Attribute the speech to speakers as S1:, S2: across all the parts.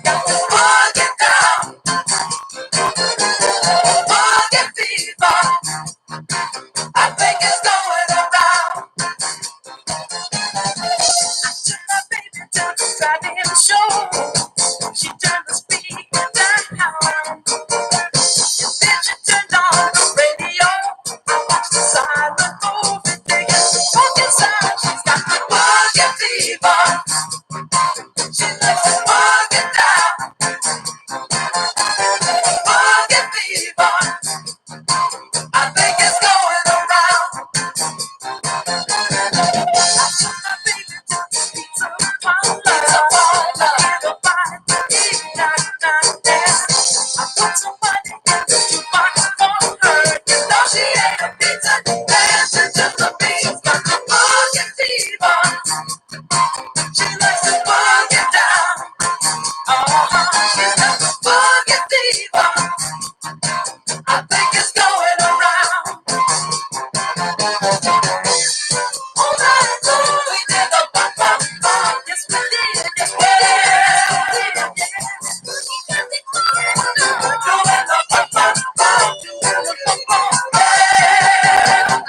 S1: Got to boogie down, boogie fever. I think it's going around. I took my baby to the driving show. She turned the speed down. And then she turned on the radio. I watched the silent movie digging. Walking side, she's got the boogie fever. She likes to boogie down, boogie fever. I think it's going around. I took my baby to the pizza parlor. Get a bite to eat, I put some money in the jukebox for her. You know she ate a pizza, dancing to the beat. Got the boogie fever. She likes to boogie down. She's got the boogie fever. I think it's going around. All night long we did the bum bum bum. Yes we did, yes we did, yeah. Doing the bum bum bum, doing the bum bum yeah.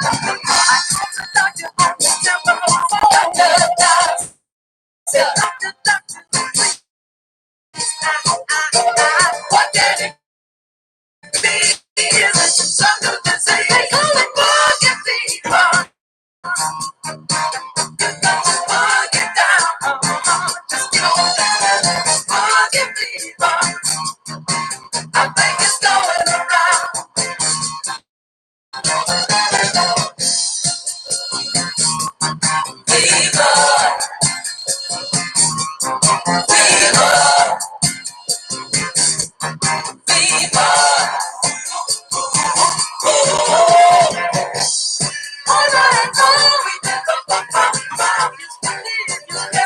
S1: I called the doctor on the telephone. Doctor, said doctor, please, what can it be? Is it some new disease? They call it boogie fever. You got to boogie down, just get on down. Boogie fever. I think it's going around. Fever, fever, fever. All night long we did the bum bum bum. Yes we did, yes we did.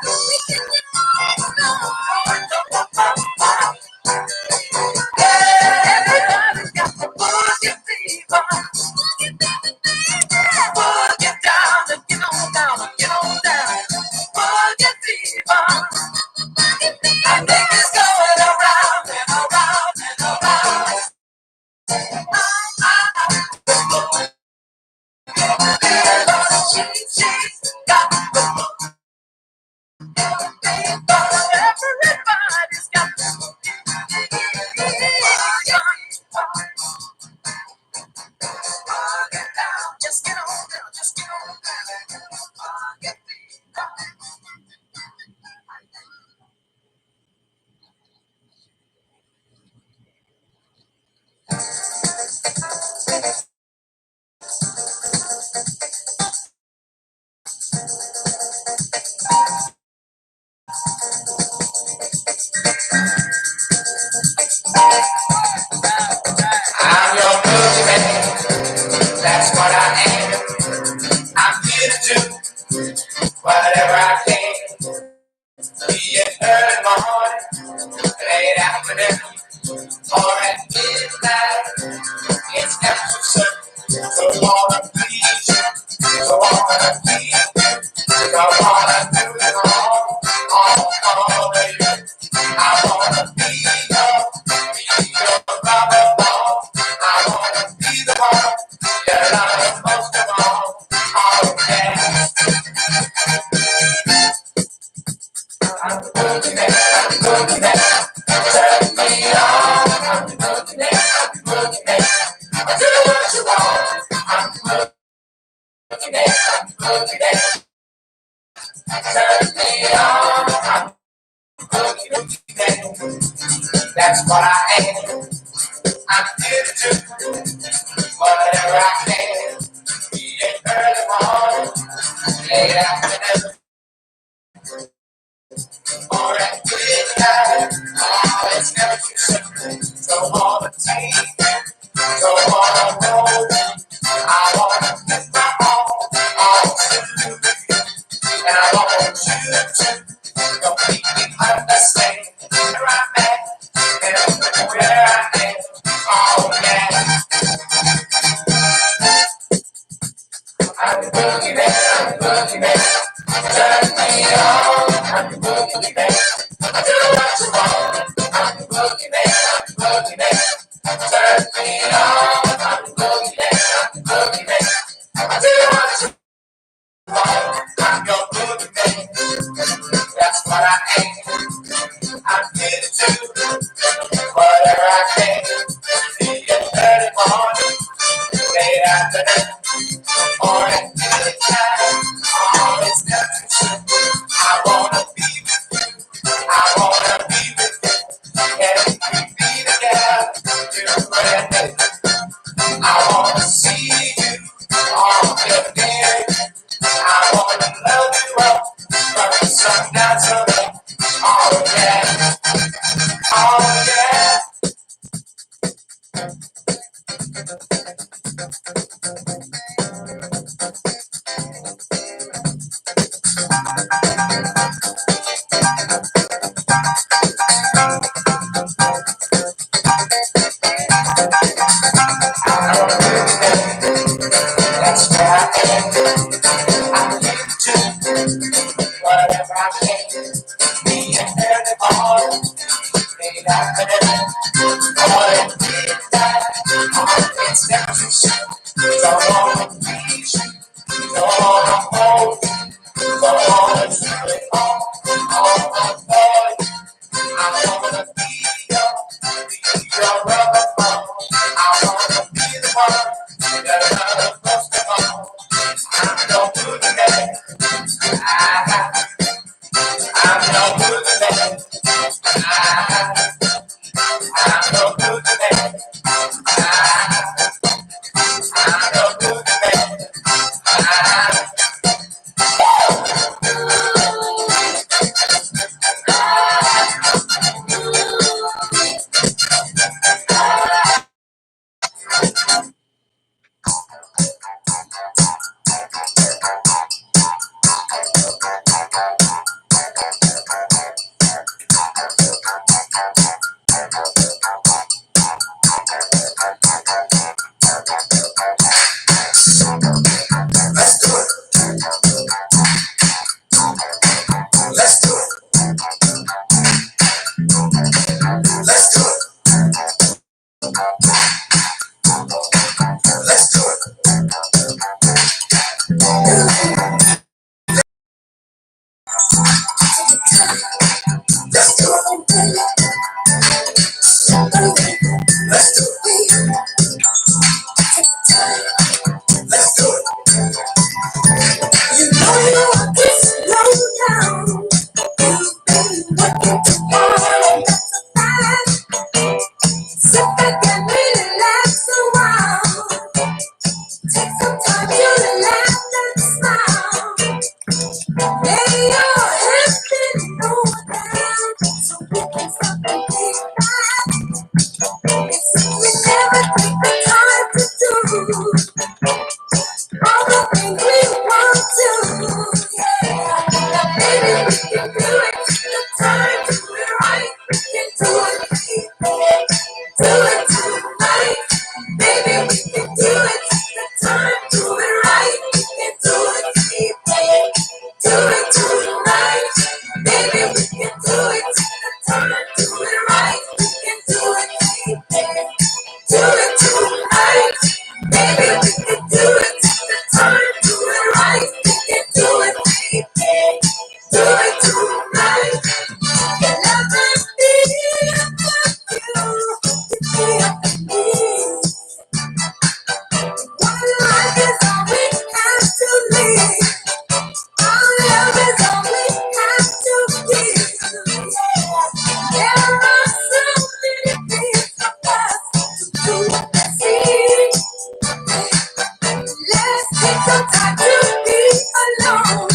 S1: We did the bum bum bum. Yeah, everybody's got the boogie fever. Boogie down and get on down and get on down. Boogie fever. I think it's going around and around and around. She's got the boogie fever. Everybody's got the boogie fever. Boogie down, just get on down, just get on down. Boogie fever. I'm your boogie man, that's what I am. I'm here to do whatever I can. Be it early morning, late afternoon, or at midnight. It's never so certain. So wanna please you, so wanna please you, so wanna do it all, baby. I wanna be your rubber ball. I wanna be the one that I love most of all. Oh yeah. I'm the boogie man, I'm the boogie man. Turn me on. I'm the boogie man, I'm the boogie man. I do what you want. I'm the boogie man, I'm the boogie man. Turn me on. I'm the boogie man. That's what I am. I'm here to do whatever I can. Be it early morning, late afternoon, or at midnight. Oh, it's never too soon. So wanna take, so wanna know. I wanna give my all to you, and I want you to completely understand where I'm at and where I am. Oh yeah. I'm the boogie man, I'm the boogie man. Turn me on. I'm the boogie man. I do what you want. I'm the boogie man. I'm the boogie man. Turn me on. I'm the boogie man. I'm the boogie man. I do what you want. I'm your boogie man. That's what I am. I'm here to do whatever I can. See you early morning, late afternoon, or at any time. Oh, it's nothing soon. I wanna be with you. I wanna be with you. Can we be together? Do whatever. I wanna see you all the day. I wanna love you up from the sun down to the oh yeah, oh yeah. That's where I am. I'm here to whatever I can. Be an early morning, late afternoon, or in midnight. It's never too soon. Don't wanna please you, don't wanna hold you, don't wanna do it all for you. I wanna be your rubber ball. I wanna be the one that love most of all. I'm no good man. I'm no good man. I'm no good man. I'm no good man. Let's do it. Let's do it. Let's do it. Let's do it. Let's do it. Let's do it. Let's do it. You know you want this slow down. Working hard. Sit back and relax a while. Take some time to relax and smile. Lay your head down so we can stop and think back. It's something we never take the time to do. All the things we want to, yeah. Now, baby, we can do it. The time to do it right. We can do it, baby. Do it tonight. Baby, we can do it. The time to do it right. We can do it, baby. Do it tonight. Baby, we can do it. The time to do it right. We can do it, baby. Do it tonight. Baby, we can do it. The time to do it right. We can do it, baby. Do it tonight. Your love and feel you. One life is all we have to live. Our love is all we have to give. Yeah. There are so many things for us to do and see. Let's take some time to be alone.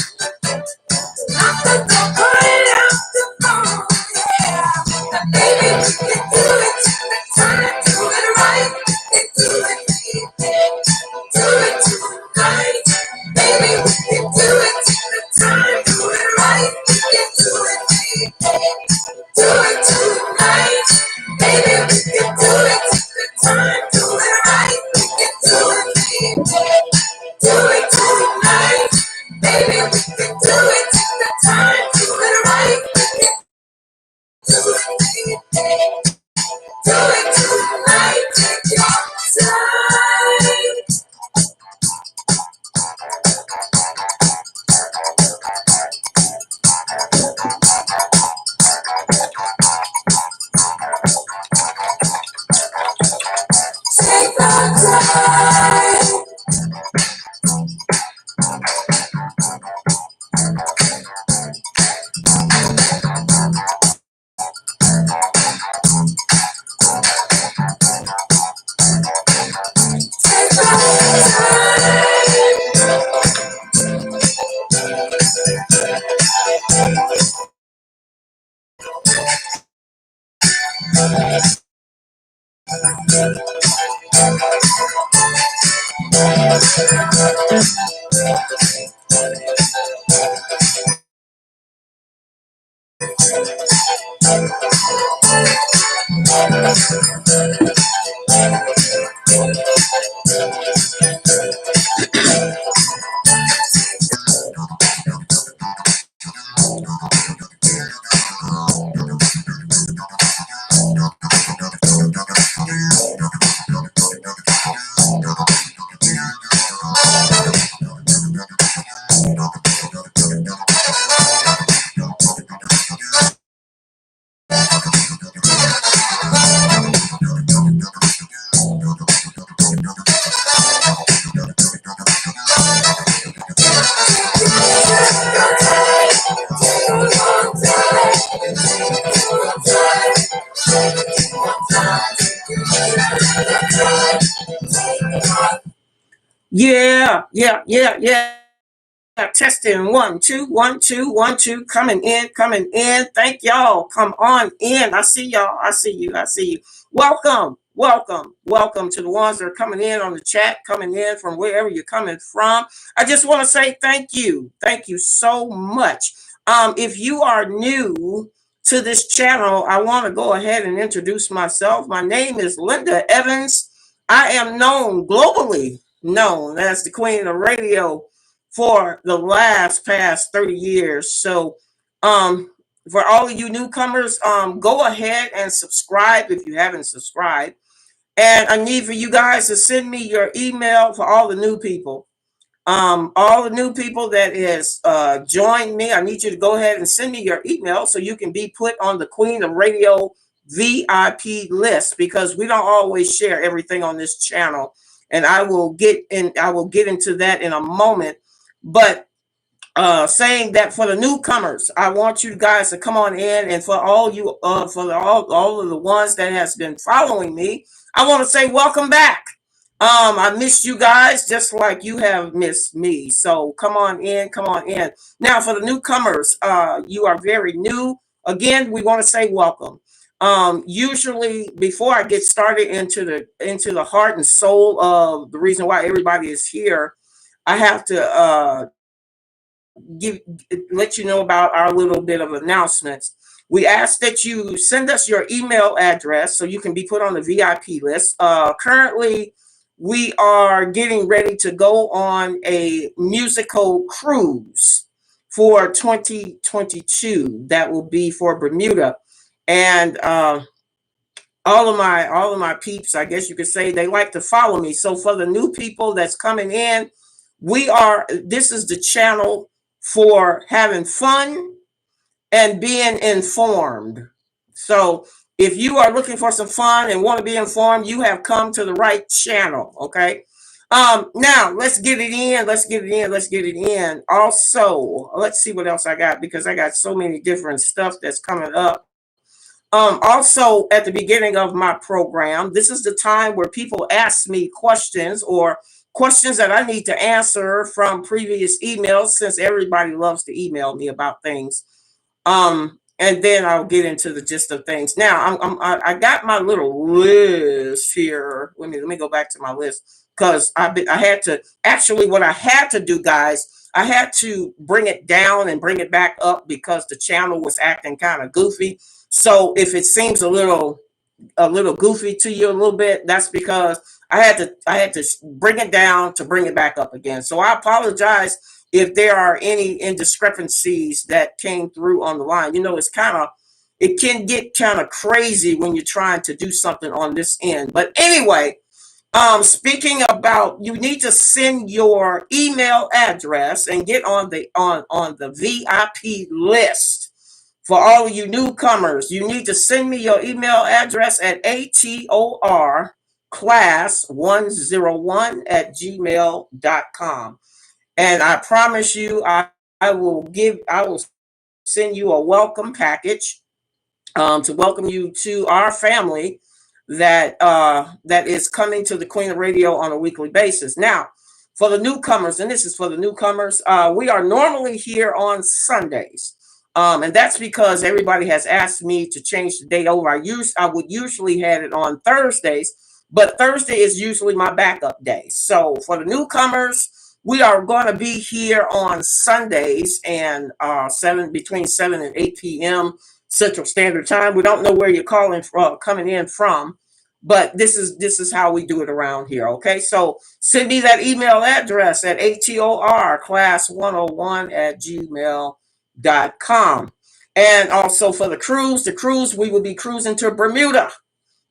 S1: Lock the door, put it out the phone. Yeah. But baby, we can do it. The time to do it right. We can do it, baby. Do it tonight. Baby, we can do it. The time to do it right. We can do it, baby. Do it tonight. Baby, we can do it. The time to do it right. We can do it, baby. Do it tonight. Baby, we can do it. The time to do it right. Yeah. Testing 1 2 1 2 1 2. Coming in. Thank y'all. Come on in. I see y'all. I see you. Welcome to the ones that are coming in on the chat, coming in from wherever you're coming from. I just want to say thank you so much. If you are new to this channel, I want to go ahead and introduce myself. My name is Linda Evans. I am globally known as the Queen of Radio for the past 30 years. So for all of you newcomers, go ahead and subscribe if you haven't subscribed. And I need for you guys to send me your email for all the new people. All the new people that is joined me, I need you to go ahead and send me your email so you can be put on the Queen of Radio VIP list, because we don't always share everything on this channel. And I will get into that in a moment. But saying that for the newcomers, I want you guys to come on in, and for all you, all of the ones that has been following me, I want to say welcome back. I missed you guys just like you have missed me. So come on in. Now for the newcomers, you are very new. Again, we want to say welcome. Usually, before I get started into the heart and soul of the reason why everybody is here, I have to let you know about our little bit of announcements. We ask that you send us your email address so you can be put on the VIP list. Currently, we are getting ready to go on a musical cruise for 2022. That will be for Bermuda, and all of my peeps, I guess you could say, they like to follow me. So for the new people that's coming in, this is the channel for having fun and being informed. So if you are looking for some fun and want to be informed, you have come to the right channel. Okay. Now let's get it in. Also, let's see what else I got, because I got so many different stuff that's coming up. Also, at the beginning of my program, this is the time where people ask me questions, or questions that I need to answer from previous emails, since everybody loves to email me about things. And then I'll get into the gist of things. Now, I got my little list here. Let me go back to my list, because I had to actually, what I had to do, guys, I had to bring it down and bring it back up because the channel was acting kind of goofy. So if it seems a little goofy to you a little bit, that's because I had to bring it down to bring it back up again. So I apologize if there are any indiscrepancies that came through on the line. It can get kind of crazy when you're trying to do something on this end. But anyway, speaking about, you need to send your email address and get on the VIP list. For all of you newcomers, you need to send me your email address at atorclass101@gmail.com. And I promise you, I will send you a welcome package to welcome you to our family that is coming to the Queen of Radio on a weekly basis. Now, for the newcomers, and this is for the newcomers, we are normally here on Sundays.
S2: And that's because everybody has asked me to change the date over. I would usually have it on Thursdays, but Thursday is usually my backup day. So for the newcomers, we are going to be here on Sundays and between 7 and 8 p.m. Central Standard Time. We don't know where you're coming in from, but this is how we do it around here. Okay, so send me that email address at atorclass101@gmail.com. And also for the cruise, we will be cruising to Bermuda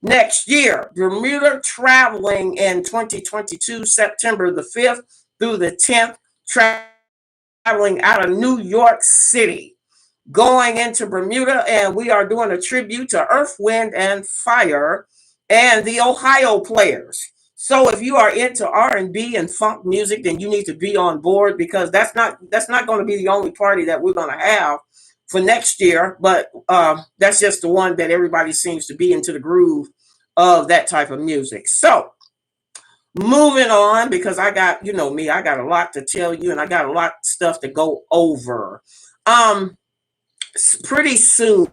S2: next year. Bermuda traveling in 2022, September the 5th through the 10th, traveling out of New York City, going into Bermuda, and we are doing a tribute to Earth, Wind, and Fire and the Ohio Players. So if you are into R&B and funk music, then you need to be on board, because that's not going to be the only party that we're going to have for next year, but that's just the one that everybody seems to be into the groove of that type of music. So moving on, because I got, me, I got a lot to tell you, and I got a lot of stuff to go over. Pretty soon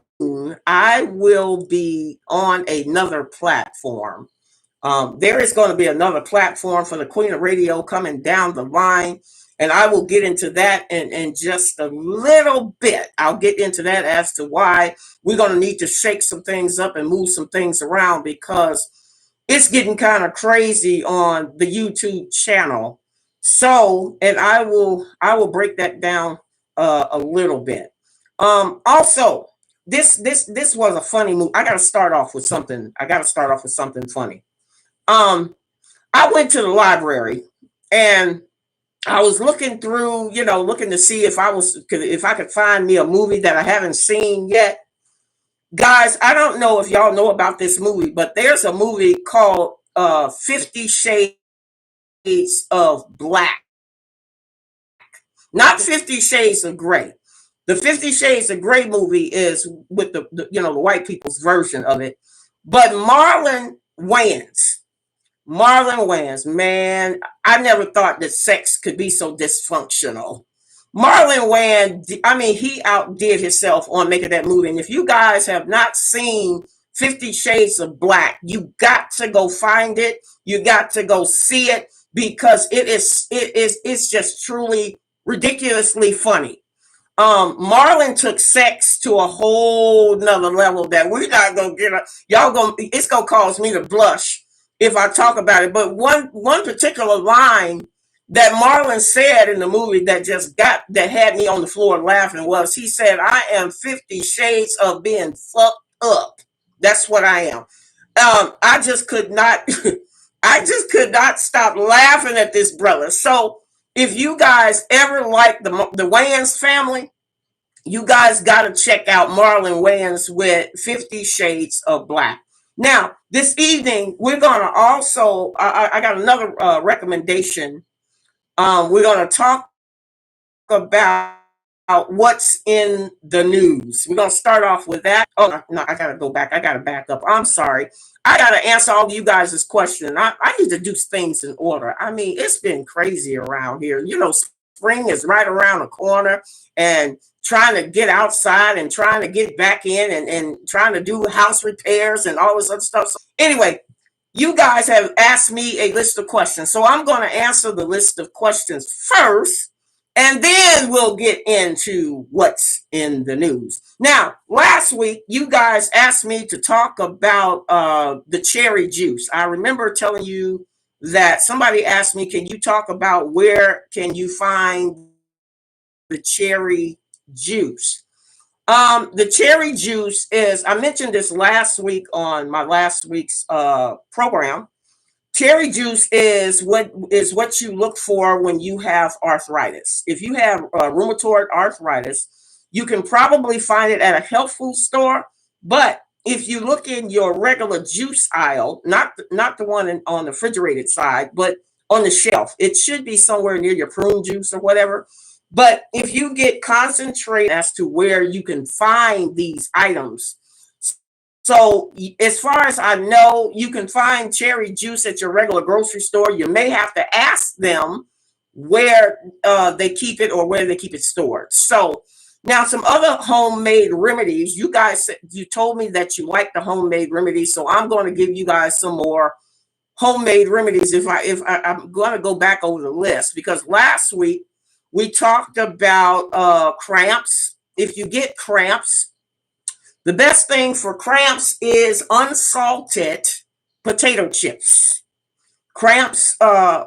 S2: I will be on another platform. There is going to be another platform for the Queen of Radio coming down the line, and I will get into that in just a little bit. I'll get into that as to why we're going to need to shake some things up and move some things around, because it's getting kind of crazy on the YouTube channel. So, and I will break that down a little bit. Also, this was a funny move. I got to start off with something. Funny. I went to the library and I was looking through, looking to see if I could find me a movie that I haven't seen yet. Guys, I don't know if y'all know about this movie, but there's a movie called 50 Shades of Black. Not 50 Shades of Gray. The 50 Shades of Grey movie is with the white people's version of it. But Marlon Wayans, man, I never thought that sex could be so dysfunctional. Marlon Wayans, I mean, he outdid himself on making that movie. And if you guys have not seen 50 Shades of Black, you got to go find it. You got to go see it, because it's just truly ridiculously funny. Marlon took sex to a whole nother level that we're not gonna get. It's gonna cause me to blush if I talk about it. But one particular line that Marlon said in the movie that had me on the floor laughing was, he said, "I am 50 shades of being fucked up." That's what I am. I just could not. I just could not stop laughing at this brother. So if you guys ever like the Wayans family, you guys got to check out Marlon Wayans with 50 Shades of Black. Now, this evening, we're going to also, I got another recommendation. We're going to talk about what's in the news. We're going to start off with that. Oh, no, I got to go back. I got to back up. I'm sorry. I got to answer all of you guys' questions. I need to do things in order. I mean, it's been crazy around here. Spring is right around the corner, and trying to get outside and trying to get back in and trying to do house repairs and all this other stuff. So anyway, you guys have asked me a list of questions. So I'm going to answer the list of questions first, and then we'll get into what's in the news. Now, last week, you guys asked me to talk about the cherry juice. I remember telling you that somebody asked me, can you talk about where can you find the cherry juice? The cherry juice is, I mentioned this last week on my last week's program. Cherry juice is what you look for when you have arthritis. If you have rheumatoid arthritis, you can probably find it at a health food store. But if you look in your regular juice aisle, not the one on the refrigerated side, but on the shelf, it should be somewhere near your prune juice or whatever. But if you get concentrated as to where you can find these items, so as far as I know, you can find cherry juice at your regular grocery store. You may have to ask them where they keep it or where they keep it stored. So Now, some other homemade remedies. You guys, you told me that you like the homemade remedies, so I'm going to give you guys some more homemade remedies. I'm going to go back over the list, because last week we talked about cramps. If you get cramps, the best thing for cramps is unsalted potato chips. Cramps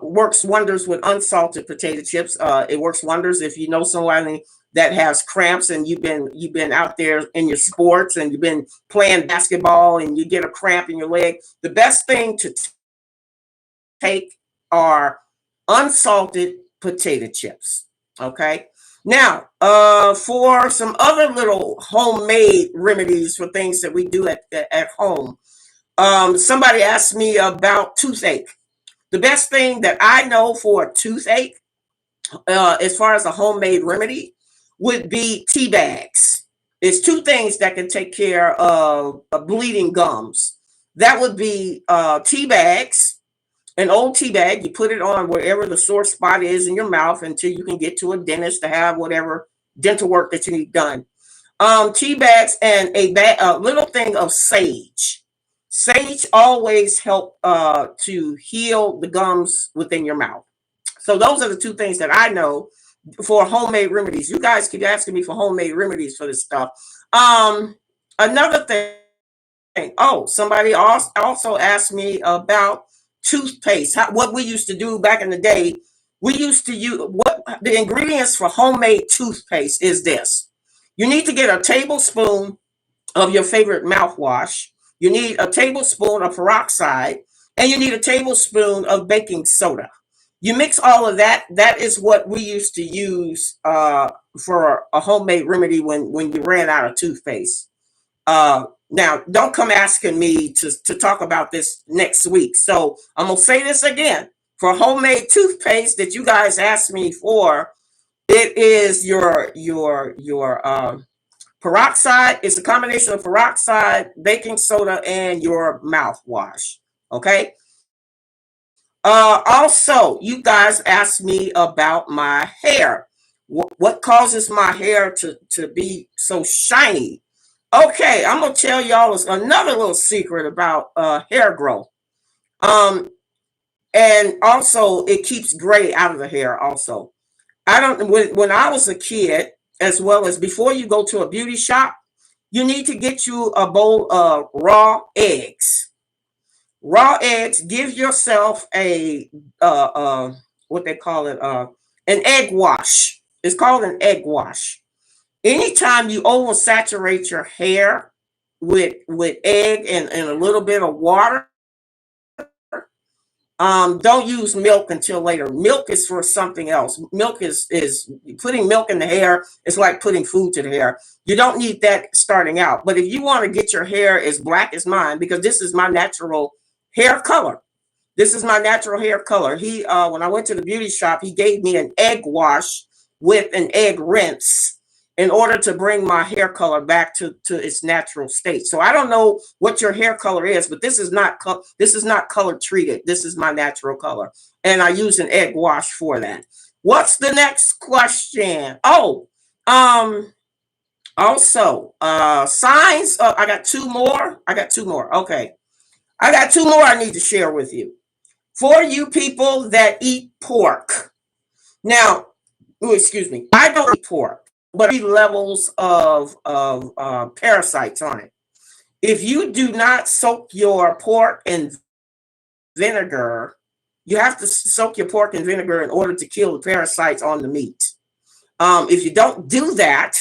S2: works wonders with unsalted potato chips. It works wonders if you know someone that has cramps, and you've been out there in your sports and you've been playing basketball and you get a cramp in your leg. The best thing to take are unsalted potato chips. Okay. Now, for some other little homemade remedies for things that we do at home, somebody asked me about toothache. The best thing that I know for a toothache, as far as a homemade remedy, would be tea bags. It's two things that can take care of bleeding gums. That would be tea bags, an old tea bag. You put it on wherever the sore spot is in your mouth until you can get to a dentist to have whatever dental work that you need done. Tea bags and a little thing of sage. Sage always help to heal the gums within your mouth. So those are the two things that I know for homemade remedies. You guys keep asking me for homemade remedies for this stuff. Another thing. Oh, somebody also asked me about toothpaste. What we used to do back in the day. We used to use what the ingredients for homemade toothpaste is this. You need to get a tablespoon of your favorite mouthwash. You need a tablespoon of peroxide, and you need a tablespoon of baking soda. You mix all of that. That is what we used to use for a homemade remedy when you ran out of toothpaste. Now, don't come asking me to talk about this next week. So I'm going to say this again. For homemade toothpaste that you guys asked me for, it is your peroxide. It's a combination of peroxide, baking soda, and your mouthwash. Okay. Also, you guys asked me about my hair. What causes my hair to be so shiny? Okay, I'm gonna tell y'all another little secret about hair growth. Um, and also it keeps gray out of the hair. Also, I don't. When I was a kid, as well as before you go to a beauty shop, you need to get you a bowl of raw eggs. Raw eggs. Give yourself a what they call it an egg wash. It's called an egg wash. Anytime you oversaturate your hair with egg and a little bit of water, don't use milk until later. Milk is for something else. Milk is putting milk in the hair is like putting food to the hair. You don't need that starting out. But if you want to get your hair as black as mine, because this is my natural hair color. This is my natural hair color. He when I went to the beauty shop, he gave me an egg wash with an egg rinse in order to bring my hair color back to its natural state. So I don't know what your hair color is, but this is not color treated. This is my natural color, and I use an egg wash for that. What's the next question? Oh, also signs. I got two more. Okay, I got two more I need to share with you. For you people that eat pork. Now, excuse me, I don't eat pork, but levels of parasites on it. If you do not soak your pork in vinegar, you have to soak your pork in vinegar in order to kill the parasites on the meat. If you don't do that,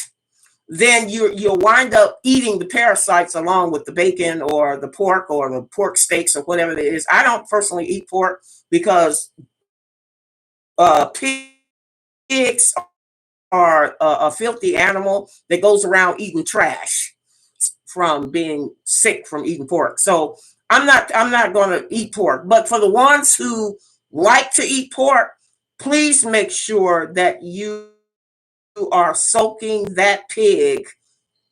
S2: then you'll wind up eating the parasites along with the bacon or the pork steaks or whatever it is. I don't personally eat pork because pigs are a filthy animal that goes around eating trash from being sick from eating pork. So I'm not going to eat pork. But for the ones who like to eat pork, please make sure that you are soaking that pig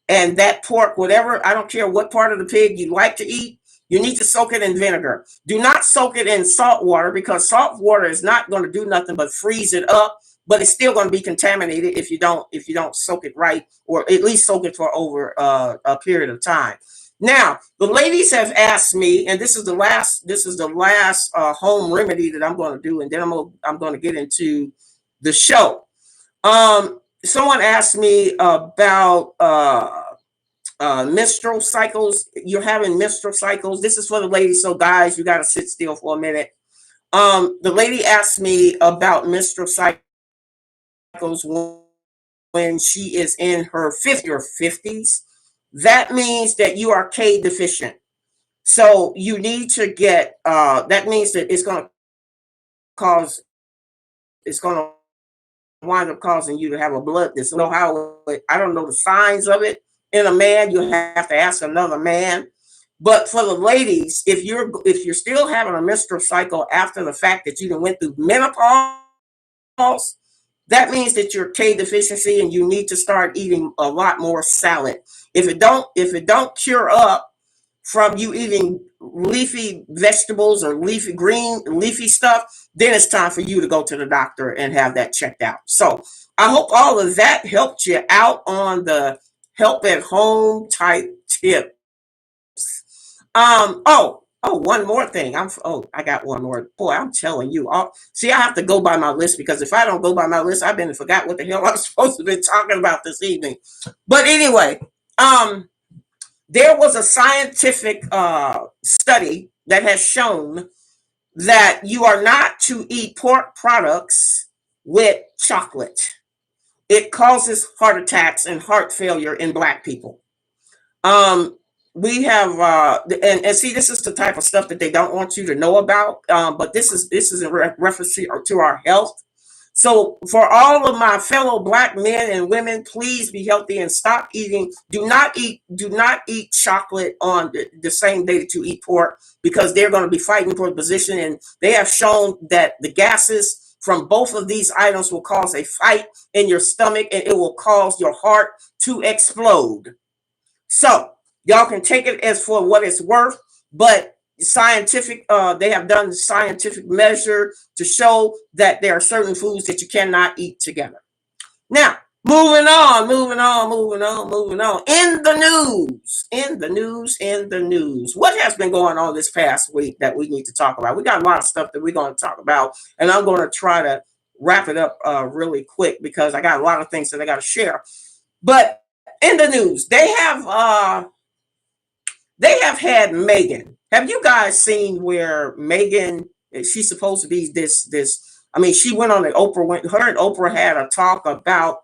S2: and that pork, whatever, I don't care what part of the pig you like to eat, you need to soak it in vinegar. Do not soak it in salt water, because salt water is not going to do nothing but freeze it up. but it's still going to be contaminated if you don't soak it right, or at least soak it for over a period of time. Now, the ladies have asked me, and this is the last home remedy that I'm going to do, and then I'm going to get into the show. Someone asked me about menstrual cycles. You're having menstrual cycles. This is for the ladies, so guys, you got to sit still for a minute. The lady asked me about menstrual cycles when she is in her 50s. That means that you are K deficient. So you need to get, that means that cause, it's going to wind up causing you to have a blood disorder. I don't know the signs of it in a man. You have to ask another man. But for the ladies, if you're still having a menstrual cycle after the fact that you went through menopause, that means that you're K deficiency and you need to start eating a lot more salad. If it don't cure up from you eating leafy vegetables or leafy stuff, then it's time for you to go to the doctor and have that checked out. So I hope all of that helped you out on the help at home type tips. One more thing. I got one more. Boy, I'm telling you. See, I have to go by my list, because if I don't go by my list, I've been forgot what the hell I'm supposed to be talking about this evening. But anyway, there was a scientific study that has shown that you are not to eat pork products with chocolate. It causes heart attacks and heart failure in Black people. We have and see, this is the type of stuff that they don't want you to know about, but this is in reference to our health. So for all of my fellow Black men and women, please be healthy and stop eating. Do not eat chocolate on the same day that you eat pork, because they're going to be fighting for the position, and they have shown that the gases from both of these items will cause a fight in your stomach, and it will cause your heart to explode. So y'all can take it as for what it's worth, but they have done scientific measure to show that there are certain foods that you cannot eat together. Now, moving on. In the news. What has been going on this past week that we need to talk about? We got a lot of stuff that we're going to talk about, and I'm going to try to wrap it up really quick, because I got a lot of things that I got to share. But in the news, they have had Meghan. Have you guys seen where Meghan? She's supposed to be this. I mean, she went on the Oprah. Her and Oprah had a talk about.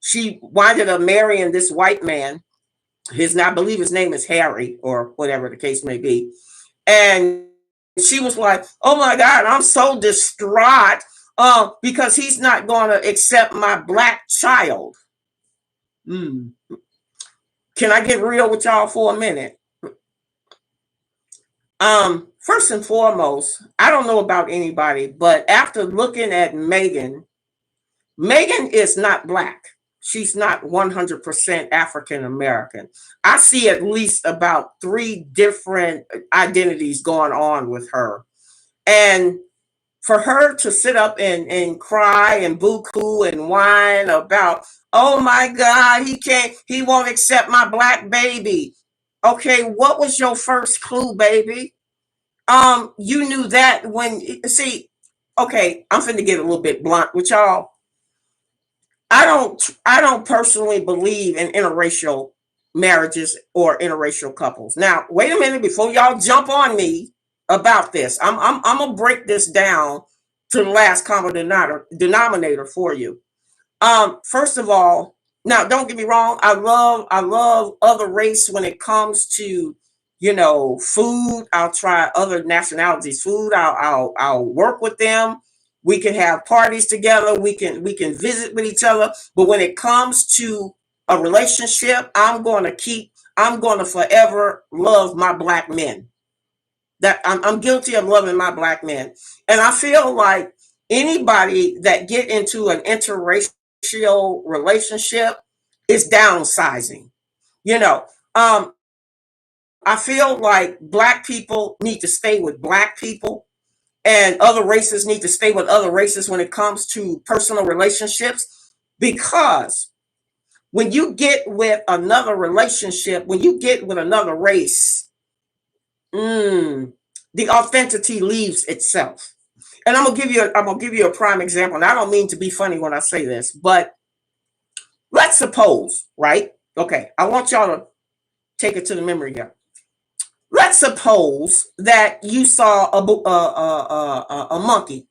S2: She winded up marrying this white man. I believe his name is Harry, or whatever the case may be. And she was like, "Oh my God, I'm so distraught because he's not going to accept my Black child." Can I get real with y'all for a minute? First and foremost, I don't know about anybody, but after looking at Meghan is not Black. She's not 100% African American. I see at least about 3 different identities going on with her. And for her to sit up and cry and boo-coo and whine about, oh my God, he won't accept my Black baby. Okay, what was your first clue, baby? You knew that okay, I'm finna get a little bit blunt with y'all. I don't personally believe in interracial marriages or interracial couples. Now, wait a minute before y'all jump on me about this. I'm gonna break this down to the last common denominator for you. First of all, now don't get me wrong. I love other race when it comes to food. I'll try other nationalities' food. I'll work with them. We can have parties together. We can visit with each other. But when it comes to a relationship, I'm going to forever love my Black men. That I'm guilty of loving my Black men, and I feel like anybody that get into an interracial relationship is downsizing. You know, I feel like Black people need to stay with Black people, and other races need to stay with other races when it comes to personal relationships, because when you get with another relationship, when you get with another race, the authenticity leaves itself. And I'm gonna give you a prime example. And I don't mean to be funny when I say this, but let's suppose, right? Okay, I want y'all to take it to the memory here. Let's suppose that you saw a monkey.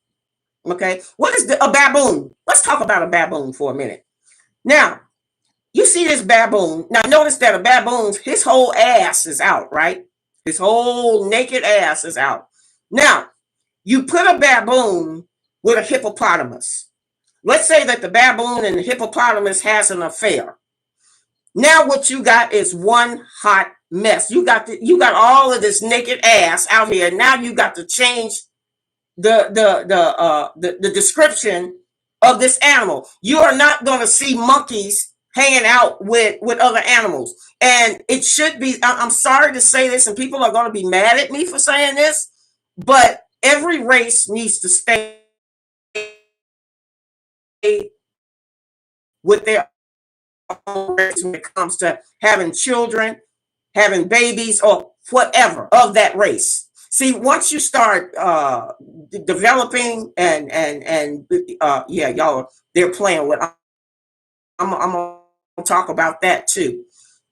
S2: Okay, what is a baboon? Let's talk about a baboon for a minute. Now, you see this baboon. Now, notice that a baboon, his whole ass is out, right? His whole naked ass is out. Now, you put a baboon with a hippopotamus. Let's say that the baboon and the hippopotamus has an affair. Now what you got is one hot mess. You got all of this naked ass out here. Now you got to change the description of this animal. You are not going to see monkeys hanging out with other animals. And it should be, I'm sorry to say this, and people are going to be mad at me for saying this, but every race needs to stay with their own race when it comes to having children, having babies, or whatever of that race. See, once you start developing and yeah, y'all, they're playing with. I'm gonna talk about that too.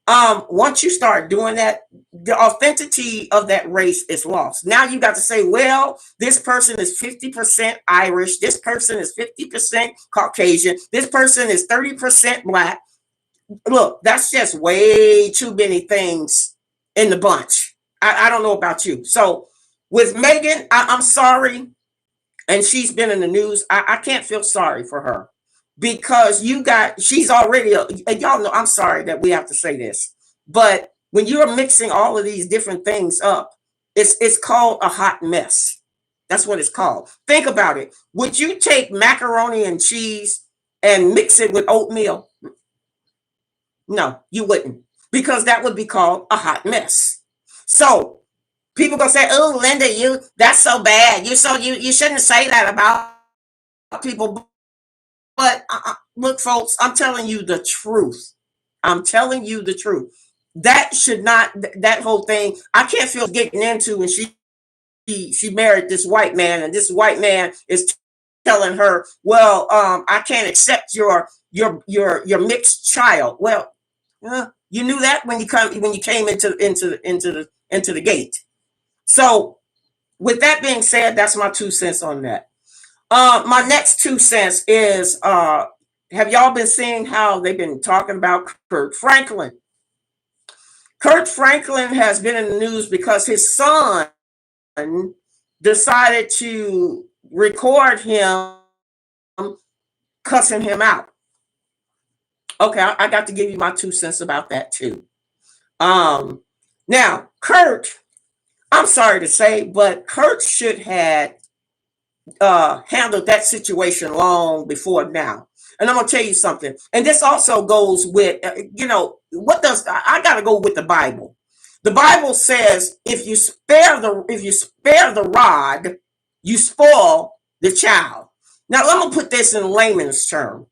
S2: Once you start doing that, the authenticity of that race is lost. Now you got to say, well, this person is 50% Irish, this person is 50% Caucasian, this person is 30% black. Look, that's just way too many things in the bunch. I don't know about you. So with Meghan, I'm sorry, and she's been in the news. I can't feel sorry for her, because she's already, and y'all know, I'm sorry that we have to say this, but when you're mixing all of these different things up, it's called a hot mess. That's what it's called. Think about it. Would you take macaroni and cheese and mix it with oatmeal? No, you wouldn't, because that would be called a hot mess. So people gonna say, "Oh, Linda, that's so bad. You shouldn't say that about people." But look, folks, I'm telling you the truth. I'm telling you the truth. That should not, that whole thing. I can't feel getting into when she married this white man, and this white man is telling her, "Well, I can't accept your mixed child." Well, you knew that when you came into the gate. So, with that being said, that's my 2 cents on that. My next 2 cents is, have y'all been seeing how they've been talking about Kirk Franklin? Kirk Franklin has been in the news because his son decided to record him cussing him out. Okay, I got to give you my 2 cents about that too. Now, Kirk, I'm sorry to say, but Kirk should have handled that situation long before now. And I'm gonna tell you something. And this also goes with, what does I got to go with the Bible. The Bible says, if you spare the rod, you spoil the child. Now let me put this in layman's term.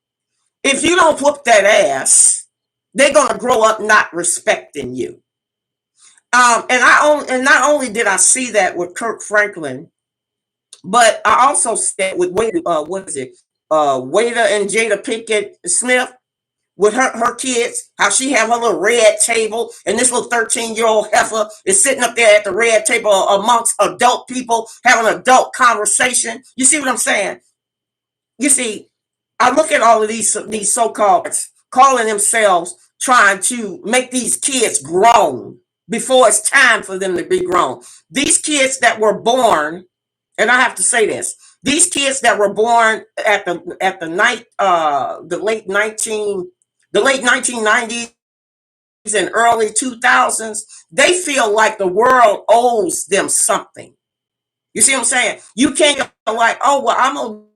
S2: If you don't whoop that ass, they're gonna grow up not respecting you. And not only did I see that with Kirk Franklin, but I also said with Wada and Jada Pinkett Smith, with her kids, how she have her little red table, and this little 13-year-old heifer is sitting up there at the red table amongst adult people having an adult conversation. You see what I'm saying? You see, I look at all of these so-called calling themselves trying to make these kids grown before it's time for them to be grown. These kids that were born, and I have to say this, these kids that were born at the late 1990s and early 2000s, they feel like the world owes them something. You see what I'm saying? You can't go like, oh, well, I'm going to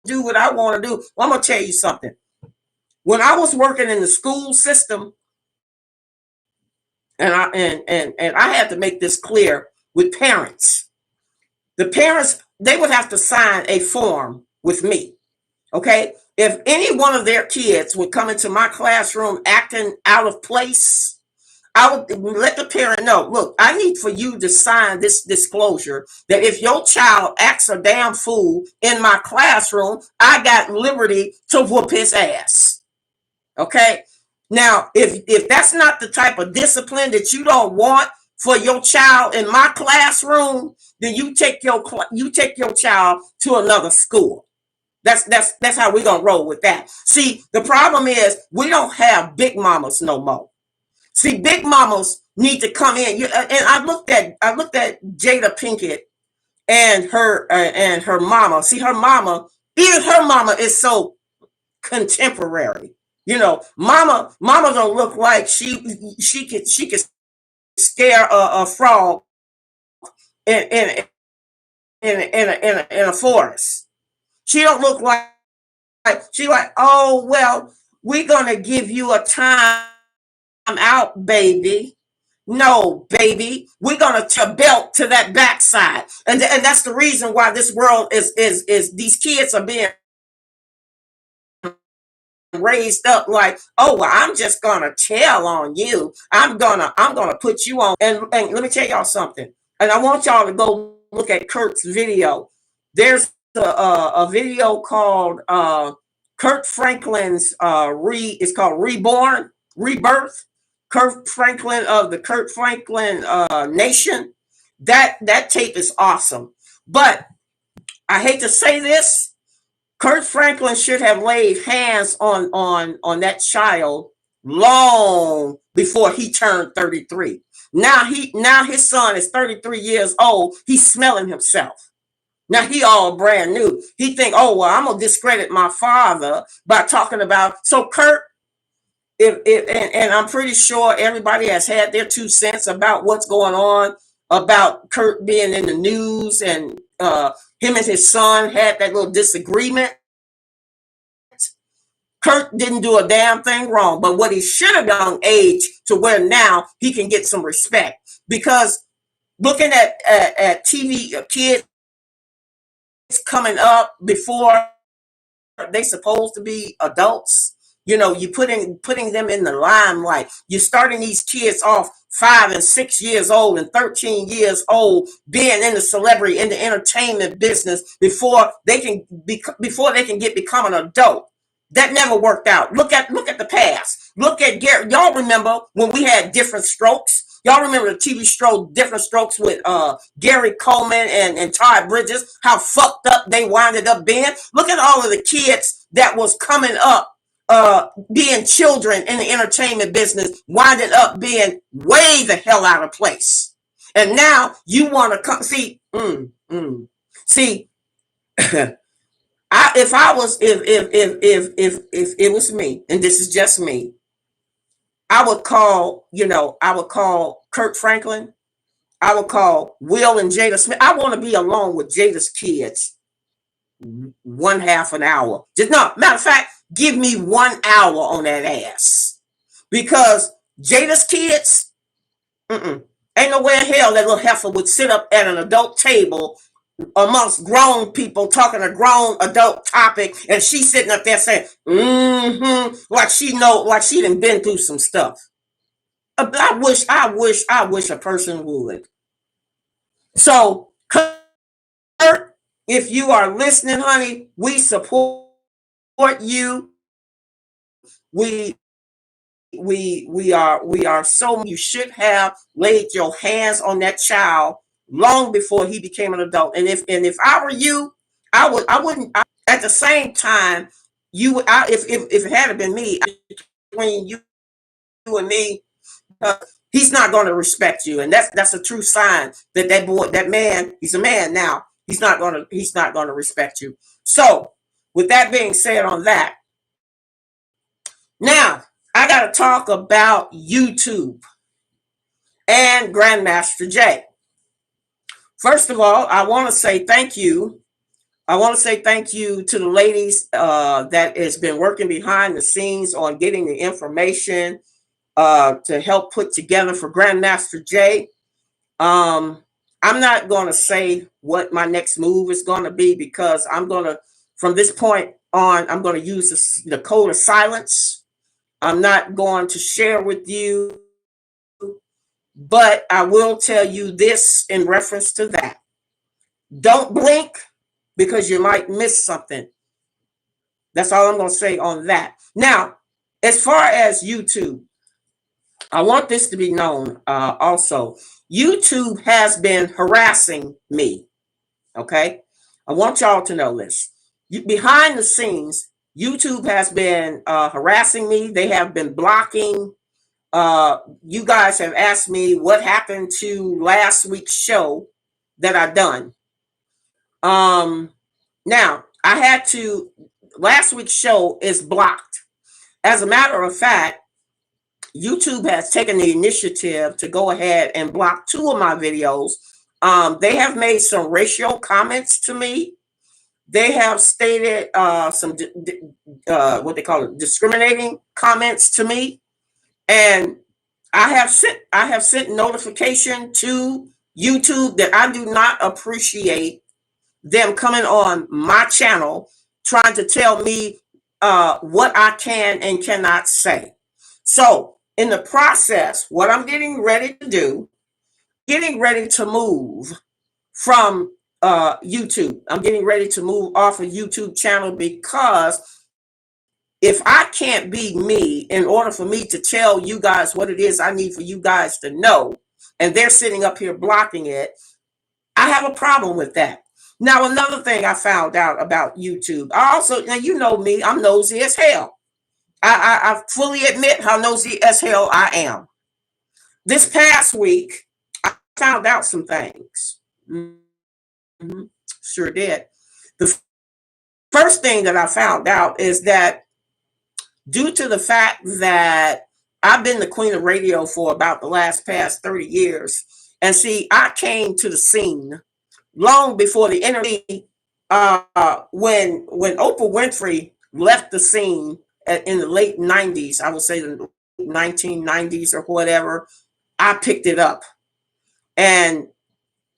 S2: do what I want to do. Well, I'm going to tell you something. When I was working in the school system, and I had to make this clear with parents. The parents they would have to sign a form with me. Okay. If any one of their kids would come into my classroom acting out of place, I would let the parent know, look, I need for you to sign this disclosure that if your child acts a damn fool in my classroom, I got liberty to whoop his ass. Okay. Now, if that's not the type of discipline that you don't want for your child in my classroom, then you take your child to another school. That's how we're gonna roll with that. See, the problem is we don't have big mamas no more. See, big mamas need to come in. And I looked at Jada Pinkett and her mama. See, her mama, even her mama is so contemporary. You know, mama don't look like she could scare a frog in in a forest. She don't look like she like, oh well, we're gonna give you a time out, baby. No, baby, we're gonna belt to that backside, and that's the reason why this world is these kids are being raised up like, oh well, I'm just gonna tell on you. I'm gonna put you on. And let me tell y'all something. And I want y'all to go look at Kirk's video. There's a video called Kirk Franklin's it's called Reborn, Rebirth. Kirk Franklin of the Kirk Franklin Nation. That tape is awesome. But I hate to say this, Kirk Franklin should have laid hands on that child long before he turned 33. Now his son is 33 years old. He's smelling himself. Now he all brand new. He think, oh well, I'm gonna discredit my father by talking about. So Kirk, and I'm pretty sure everybody has had their 2 cents about what's going on about Kirk being in the news, and him and his son had that little disagreement. Kirk didn't do a damn thing wrong, but what he should have done age to where now he can get some respect. Because looking at TV kids coming up before they supposed to be adults, you know, you putting them in the limelight. You're starting these kids off 5 and 6 years old and 13 years old, being in the celebrity, in the entertainment business before they can become an adult. That never worked out. Look at the past. Look at Gary. Y'all remember when we had Different Strokes? Y'all remember the TV show Different Strokes with Gary Coleman and Todd Bridges? How fucked up they winded up being. Look at all of the kids that was coming up, being children in the entertainment business, winded up being way the hell out of place. And now you want to come see. See. If it was me, and this is just me, I would call Kirk Franklin. I would call Will and Jada Smith. I want to be alone with Jada's kids 1/2 an hour. Just no, matter of fact, give me 1 hour on that ass. Because Jada's kids, ain't no way in hell that little heifer would sit up at an adult table amongst grown people talking a grown adult topic, and she's sitting up there saying, like she done been through some stuff. I wish a person would. So, Kurt, if you are listening, honey, we support you. We are so, you should have laid your hands on that child long before he became an adult. And if I were you, I wouldn't. At the same time, if it had been me, between you and me, he's not going to respect you, and that's a true sign that boy, that man, he's a man now. He's not going to respect you. So, with that being said, on that, now I got to talk about YouTube and Grandmaster Jay. First of all, I want to say thank you. I want to say thank you to the ladies that has been working behind the scenes on getting the information to help put together for Grandmaster Jay. I'm not going to say what my next move is going to be, because I'm going to, from this point on, I'm going to use the code of silence. I'm not going to share with you, but I will tell you this in reference to that. Don't blink, because you might miss something. That's all I'm going to say on that. Now, as far as YouTube, I want this to be known also. YouTube has been harassing me. Okay. I want y'all to know this. Behind the scenes, YouTube has been harassing me. They have been blocking. You guys have asked me what happened to last week's show that I done. Now, I had to, last week's show is blocked. As a matter of fact, YouTube has taken the initiative to go ahead and block 2 of my videos. They have made some racial comments to me. They have stated some what they call it, discriminating comments to me, and I have sent notification to YouTube that I do not appreciate them coming on my channel trying to tell me what I can and cannot say. So in the process, what I'm getting ready to do, getting ready to move from YouTube. I'm getting ready to move off a YouTube channel, because if I can't be me in order for me to tell you guys what it is I need for you guys to know, and they're sitting up here blocking it, I have a problem with that. Now, another thing I found out about YouTube, I also, now you know me, I'm nosy as hell. I fully admit how nosy as hell I am. This past week, I found out some things. Mm-hmm. Sure did. The first thing that I found out is that, due to the fact that I've been the queen of radio for about the past 30 years, and see, I came to the scene long before the internet. When Oprah Winfrey left the scene in the late 90s, I would say the 1990s or whatever, I picked it up. And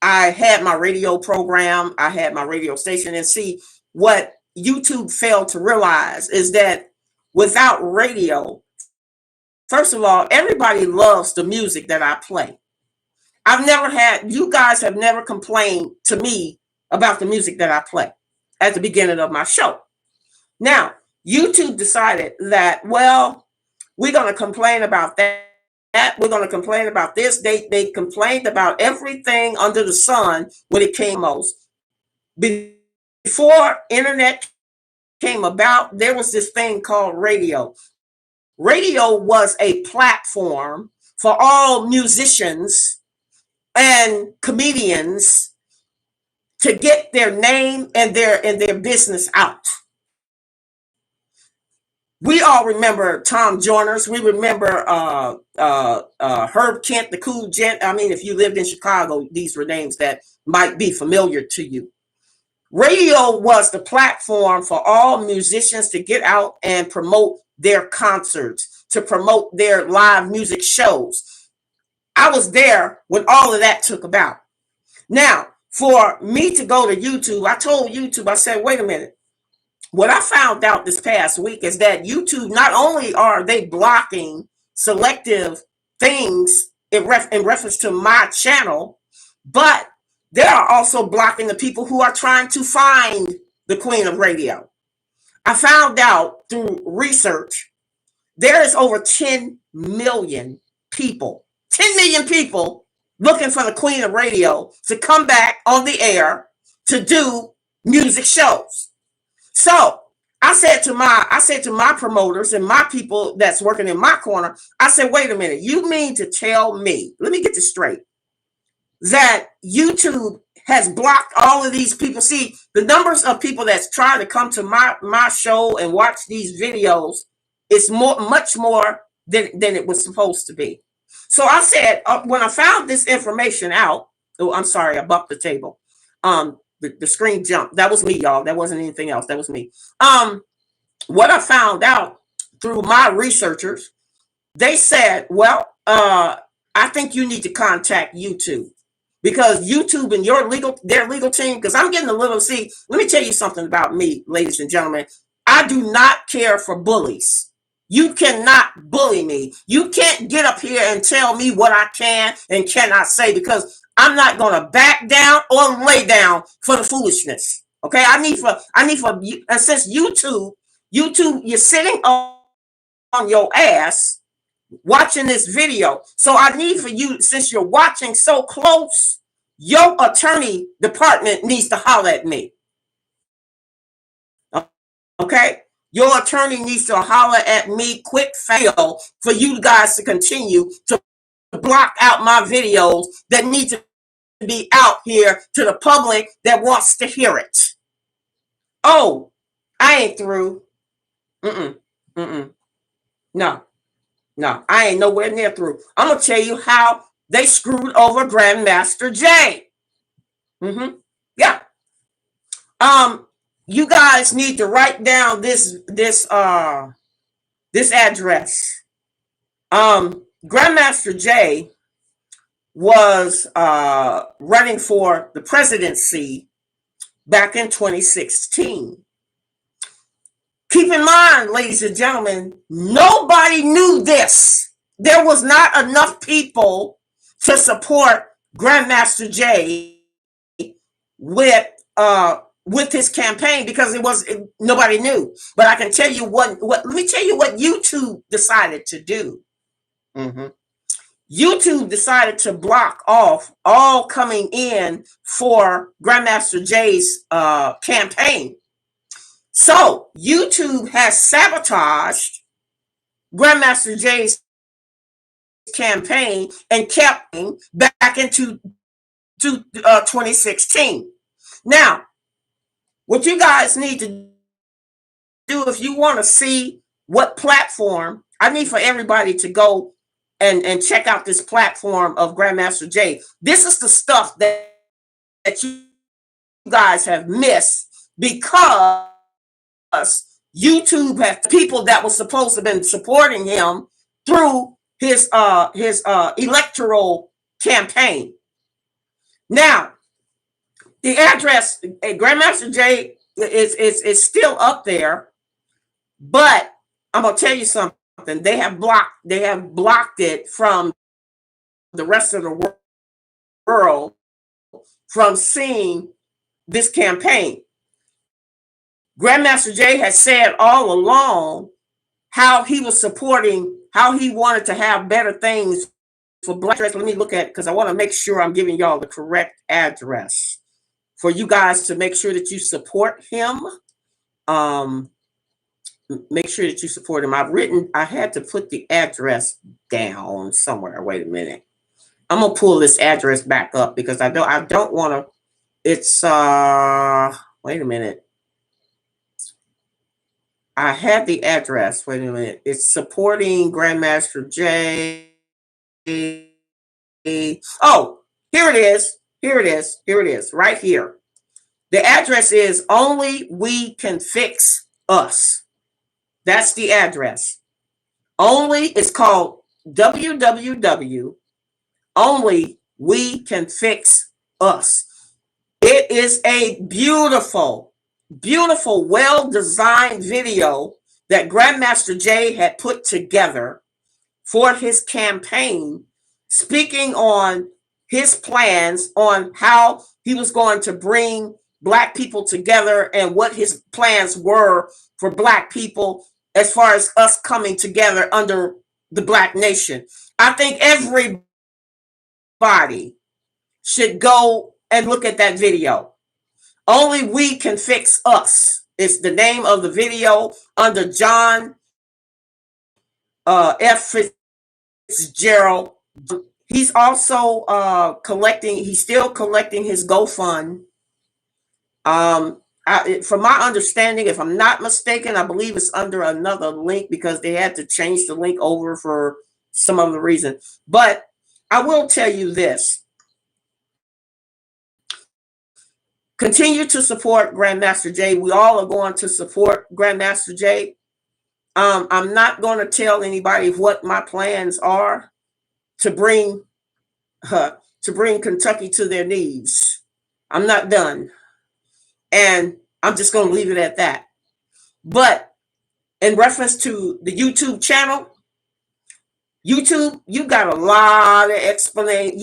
S2: I had my radio program, I had my radio station. And see, what YouTube failed to realize is that without radio, first of all, everybody loves the music that I play. You guys have never complained to me about the music that I play at the beginning of my show. Now, YouTube decided that, well, we're going to complain about that. We're going to complain about this. They complained about everything under the sun when it came most. Before internet came about, there was this thing called radio. Radio was a platform for all musicians and comedians to get their name and their business out. We all remember Tom Joyner's. We remember Herb Kent, the Cool Gent. I mean, if you lived in Chicago, these were names that might be familiar to you. Radio was the platform for all musicians to get out and promote their concerts, to promote their live music shows. I was there when all of that took about. Now, for me to go to YouTube, I told YouTube, I said, wait a minute. What I found out this past week is that YouTube, not only are they blocking selective things in reference to my channel, but they are also blocking the people who are trying to find the Queen of Radio. I found out through research, there is over 10 million people, 10 million people looking for the Queen of Radio to come back on the air to do music shows. So I said to my promoters and my people that's working in my corner, I said, wait a minute, you mean to tell me, let me get this straight, that YouTube has blocked all of these people? See, the numbers of people that's trying to come to my show and watch these videos is much more than it was supposed to be. So I said, when I found this information out, oh, I'm sorry, I bumped the table. The screen jumped. That was me, y'all. That wasn't anything else. That was me. What I found out through my researchers, they said, well, I think you need to contact YouTube. because YouTube and their legal team, because I'm getting a little, see, let me tell you something about me, ladies and gentlemen. I do not care for bullies. You cannot bully me. You can't get up here and tell me what I can and cannot say, because I'm not going to back down or lay down for the foolishness. Okay, I need for since YouTube, you're sitting on your ass watching this video. So I need for you, since you're watching so close, your attorney department needs to holler at me. Okay? Your attorney needs to holler at me quick fail for you guys to continue to block out my videos that need to be out here to the public that wants to hear it. Oh, I ain't through. No, I ain't nowhere near through. I'm going to tell you how they screwed over Grandmaster Jay. Yeah. You guys need to write down this address. Grandmaster Jay was running for the presidency back in 2016. Keep in mind, ladies and gentlemen, nobody knew this. There was not enough people to support Grandmaster Jay with his campaign, because nobody knew. But I can tell you what. Let me tell you what YouTube decided to do. YouTube decided to block off all coming in for Grandmaster Jay's campaign. So YouTube has sabotaged Grandmaster Jay's campaign and kept him back into 2016. Now, what you guys need to do, if you want to see what platform, I need for everybody to go and check out this platform of Grandmaster Jay. This is the stuff that you guys have missed, because YouTube has people that were supposed to have been supporting him through his electoral campaign. Now, the address, Grandmaster Jay is still up there, but I'm gonna tell you something. They have blocked it from the rest of the world from seeing this campaign. Grandmaster Jay has said all along how he was supporting, how he wanted to have better things for Black. Let me look at it, because I want to make sure I'm giving y'all the correct address for you guys to make sure that you support him. Make sure that you support him. I had to put the address down somewhere. Wait a minute. I'm gonna pull this address back up, because I don't want to. It's wait a minute. I had the address. Wait a minute. It's supporting Grandmaster Jay. Oh, here it is. Here it is. Right here. The address is Only We Can Fix Us. That's the address. It's called www. Only We Can Fix Us. It is a beautiful, well-designed video that Grandmaster Jay had put together for his campaign, speaking on his plans on how he was going to bring Black people together and what his plans were for Black people as far as us coming together under the Black nation. I think everybody should go and look at that video. Only We Can Fix Us. It's the name of the video, under John F. Fitzgerald. He's also still collecting his GoFund. From my understanding, if I'm not mistaken, I believe it's under another link, because they had to change the link over for some other reason. But I will tell you this. Continue to support Grandmaster Jay. We all are going to support Grandmaster Jay. I'm not going to tell anybody what my plans are to bring to bring Kentucky to their knees. I'm not done. And I'm just going to leave it at that. But in reference to the YouTube channel, YouTube, you got a lot of explaining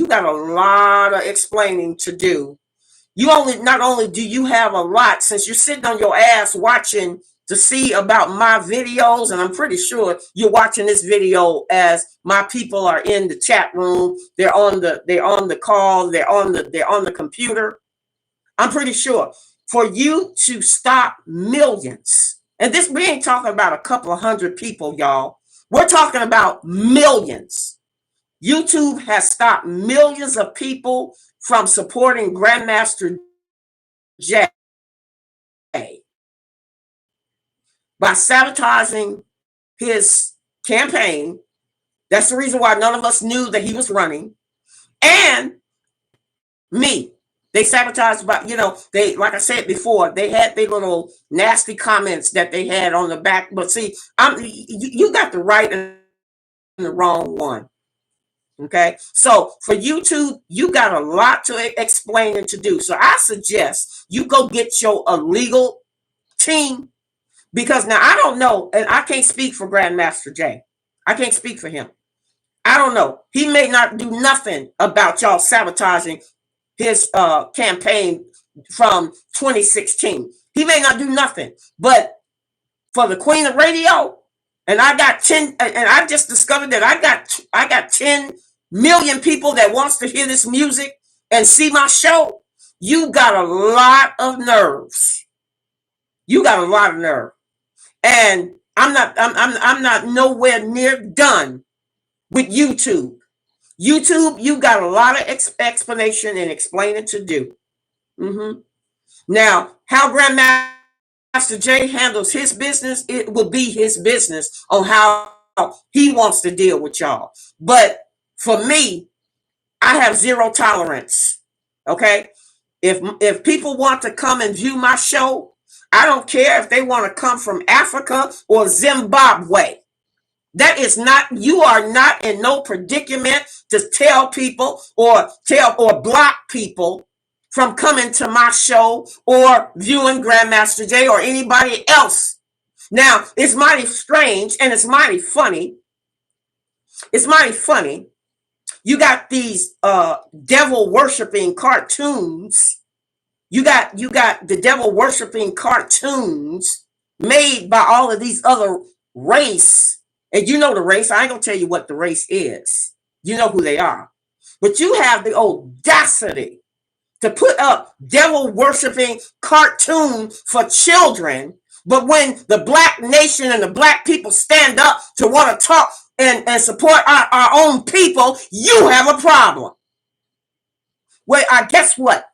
S2: to do. Not only do you have a lot, since you're sitting on your ass watching to see about my videos, and I'm pretty sure you're watching this video as my people are in the chat room, they're on the call, they're on the computer. I'm pretty sure for you to stop millions, and this, we ain't talking about a couple of hundred people, y'all. We're talking about millions. YouTube has stopped millions of people from supporting Grandmaster Jay by sabotaging his campaign. That's the reason why none of us knew that he was running. And me. They sabotaged by, they, like I said before, they had their little nasty comments that they had on the back. But see, you got the right and the wrong one. Okay, so for YouTube, you got a lot to explain and to do. So I suggest you go get your legal team, because now I don't know, and I can't speak for Grandmaster Jay. I can't speak for him. I don't know. He may not do nothing about y'all sabotaging his campaign from 2016. He may not do nothing, but for the Queen of Radio, and I got 10, and I just discovered that I got 10 million people that wants to hear this music and see my show. You got a lot of nerves. You got a lot of nerve, and I'm not nowhere near done with YouTube. YouTube, you got a lot of explanation and explaining to do. Now, how Grandmaster Jay handles his business, it will be his business on how he wants to deal with y'all. But for me, I have zero tolerance. Okay? If people want to come and view my show, I don't care if they want to come from Africa or Zimbabwe. That is not, you are not in no predicament to tell people or block people from coming to my show or viewing Grandmaster Jay or anybody else. Now, it's mighty strange and it's mighty funny. It's mighty funny. You got these devil worshiping cartoons. You got the devil worshiping cartoons made by all of these other race. And you know the race. I ain't gonna tell you what the race is. You know who they are. But you have the audacity to put up devil worshiping cartoon for children. But when the black nation and the black people stand up to want to talk and support our own people, you have a problem. Well, I guess what?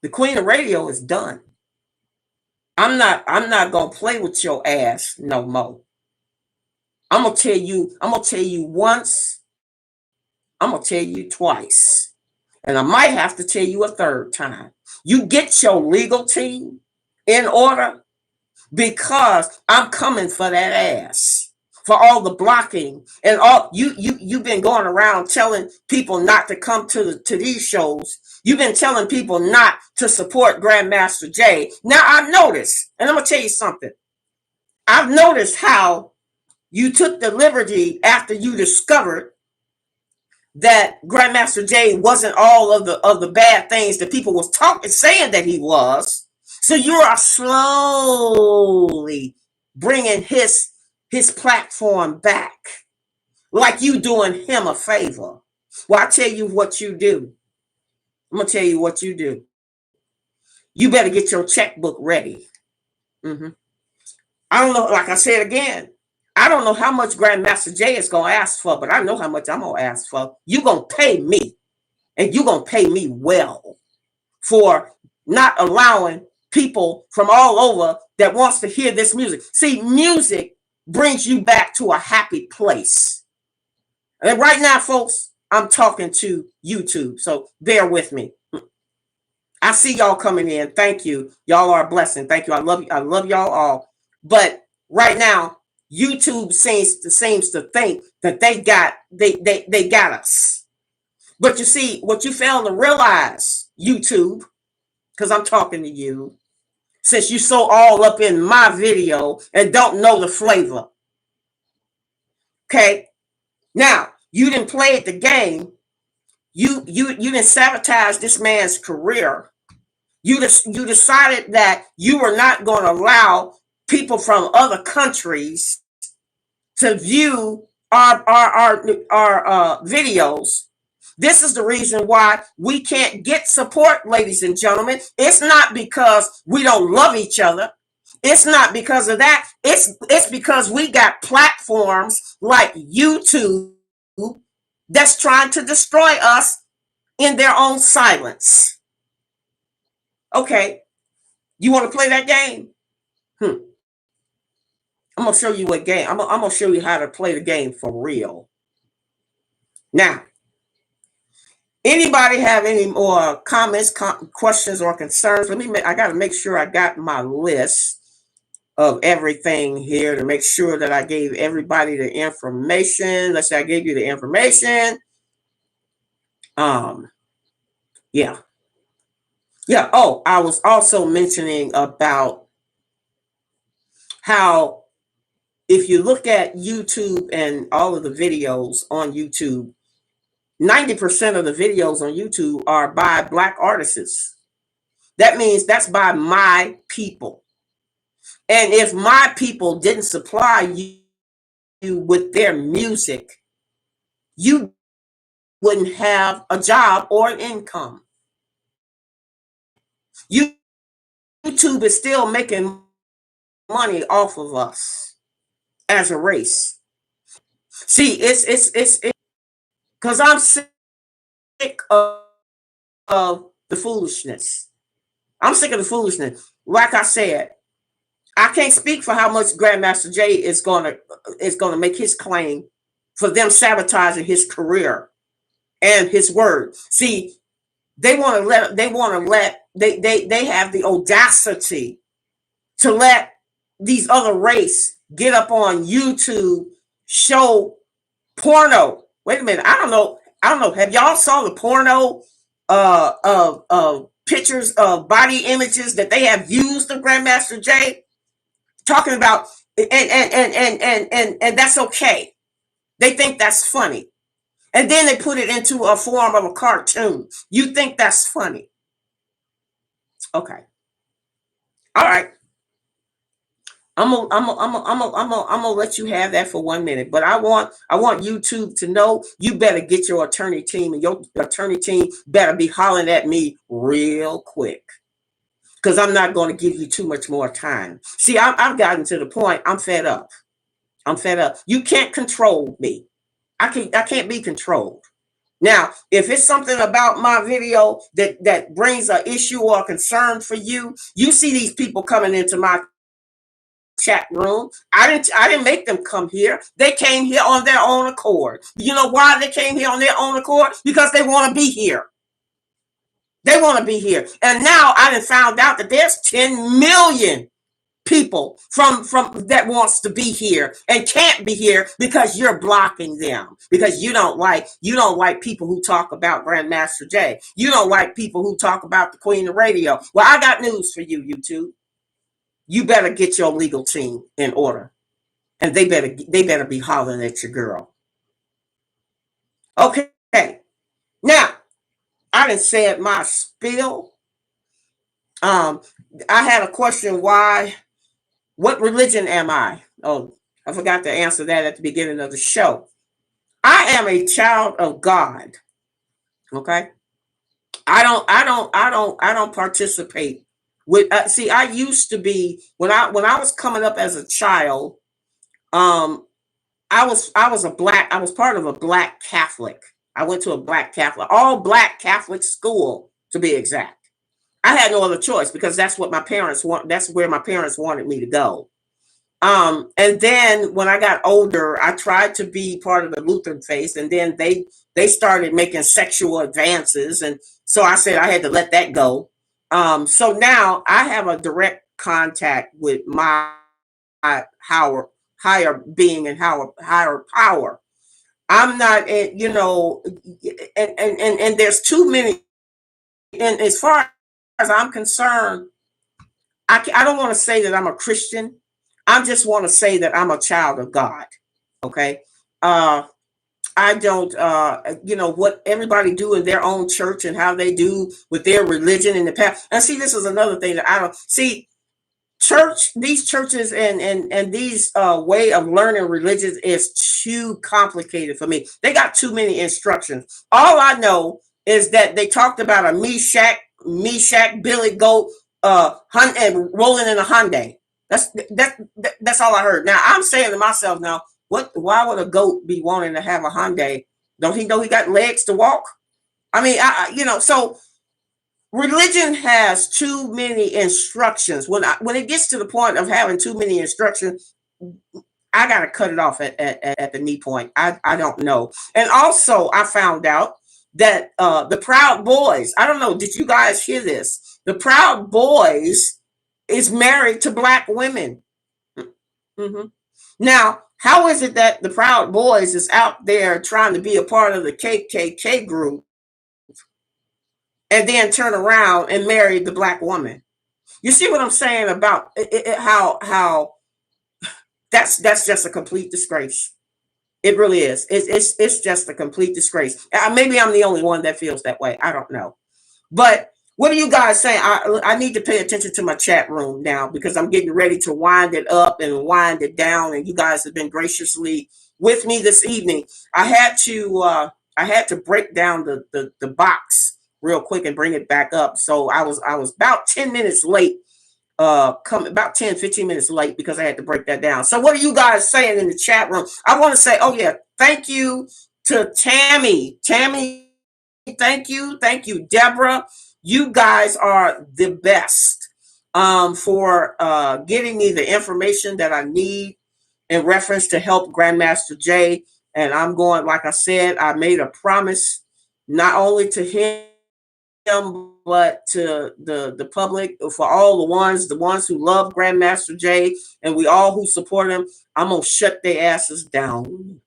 S2: The Queen of Radio is done. I'm not gonna play with your ass no more. I'm gonna tell you once, I'm gonna tell you twice, and I might have to tell you a third time. You get your legal team in order, because I'm coming for that ass. For all the blocking and all you've been going around telling people not to come to these shows. You've been telling people not to support Grandmaster Jay. Now I've noticed, and I'm gonna tell you something. I've noticed how you took the liberty after you discovered that Grandmaster Jay wasn't all of the bad things that people was saying that he was. So you are slowly bringing his platform back, like you doing him a favor. Well, I tell you what you do. I'm gonna tell you what you do. You better get your checkbook ready. I don't know. Like I said again, I don't know how much Grandmaster Jay is gonna ask for, but I know how much I'm gonna ask for. You gonna pay me, and you gonna pay me well for not allowing people from all over that wants to hear this music. See, music brings you back to a happy place. And right now, folks, I'm talking to YouTube, so bear with me. I see y'all coming in. Thank you. Y'all are a blessing. Thank you. I love y'all all. But right now, YouTube seems to think that they got us. But you see, what you fail to realize, YouTube, because I'm talking to you, since you so all up in my video and don't know the flavor. Okay? Now, you didn't play the game. You didn't sabotage this man's career. You decided that you were not going to allow people from other countries to view our videos. This is the reason why we can't get support, ladies and gentlemen. It's not because we don't love each other. It's not because of that. It's because we got platforms like YouTube that's trying to destroy us in their own silence. Okay, you want to play that game? I'm gonna show you what game. I'm gonna show you how to play the game for real. Now, anybody have any more comments, questions, or concerns? I gotta make sure I got my list of everything here to make sure that I gave everybody the information. Let's say I gave you the information. Yeah. Oh, I was also mentioning about how if you look at YouTube and all of the videos on YouTube, 90% of the videos on YouTube are by Black artists. That means that's by my people. And if my people didn't supply you with their music, you wouldn't have a job or an income. YouTube is still making money off of us as a race. See, it's because I'm sick of the foolishness. I'm sick of the foolishness. Like I said, I can't speak for how much Grandmaster Jay is gonna make his claim for them sabotaging his career and his word. See, they have the audacity to let these other race get up on YouTube, show porno. Wait a minute, I don't know. Have y'all saw the porno of pictures of body images that they have used of Grandmaster Jay? Talking about and that's okay. They think that's funny. And then they put it into a form of a cartoon. You think that's funny. Okay. All right. I'm gonna let you have that for 1 minute, but I want YouTube to know you better get your attorney team, and your attorney team better be hollering at me real quick, because I'm not going to give you too much more time. See, I've gotten to the point. I'm fed up. You can't control me. I can't be controlled. Now, if it's something about my video that brings an issue or a concern for you, you see these people coming into my chat room. I didn't make them come here. They came here on their own accord. You know why they came here on their own accord? Because they want to be here. They want to be here. And now I done found out that there's 10 million people from that wants to be here and can't be here because you're blocking them, because you don't like people who talk about Grandmaster Jay. You don't like people who talk about the Queen of Radio. Well, I got news for you, YouTube. You better get your legal team in order, and they better be hollering at your girl. Okay. Now, I done said my spiel. I had a question. What religion am I? Oh, I forgot to answer that at the beginning of the show. I am a child of God. Okay. I don't participate with. See, I used to be when I was coming up as a child. I was part of a Black Catholic. I went to a Black Catholic, all Black Catholic school to be exact. I had no other choice because that's what my parents want. That's where my parents wanted me to go. And then when I got older, I tried to be part of the Lutheran faith, and then they started making sexual advances, and so I said I had to let that go. So now I have a direct contact with my higher higher being and higher power. I'm not, and there's too many. And as far as I'm concerned, I don't want to say that I'm a Christian. I just want to say that I'm a child of God. Okay. Uh, I don't, what everybody do in their own church and how they do with their religion in the past. And see, this is another thing that I don't see. These churches and these way of learning religions is too complicated for me. They got too many instructions. All I know is that they talked about a Meshach, Billy Goat, and rolling in a Hyundai. That's all I heard. Now I'm saying to myself now, why would a goat be wanting to have a Hyundai? Don't he know he got legs to walk? I mean, so religion has too many instructions. When it gets to the point of having too many instructions, I gotta cut it off at the knee point. I don't know. And also, I found out that the Proud Boys. I don't know. Did you guys hear this? The Proud Boys is married to black women. Mm-hmm. Now, how is it that the Proud Boys is out there trying to be a part of the KKK group and then turn around and marry the black woman? You see what I'm saying about how that's just a complete disgrace. It really is. It's just a complete disgrace. Maybe I'm the only one that feels that way. I don't know. But what are you guys saying? I need to pay attention to my chat room now because I'm getting ready to wind it up and wind it down. And you guys have been graciously with me this evening. I had to break down the box real quick and bring it back up. So I was about 10 minutes late. Come about 10-15 minutes late because I had to break that down. So what are you guys saying in the chat room? I want to say, oh yeah, thank you to Tammy, thank you Deborah. You guys are the best for getting me the information that I need in reference to help Grandmaster Jay. And I'm going, like I said, I made a promise not only to him but to the public, for all the ones who love Grandmaster Jay and we all who support him. I'm gonna shut their asses down.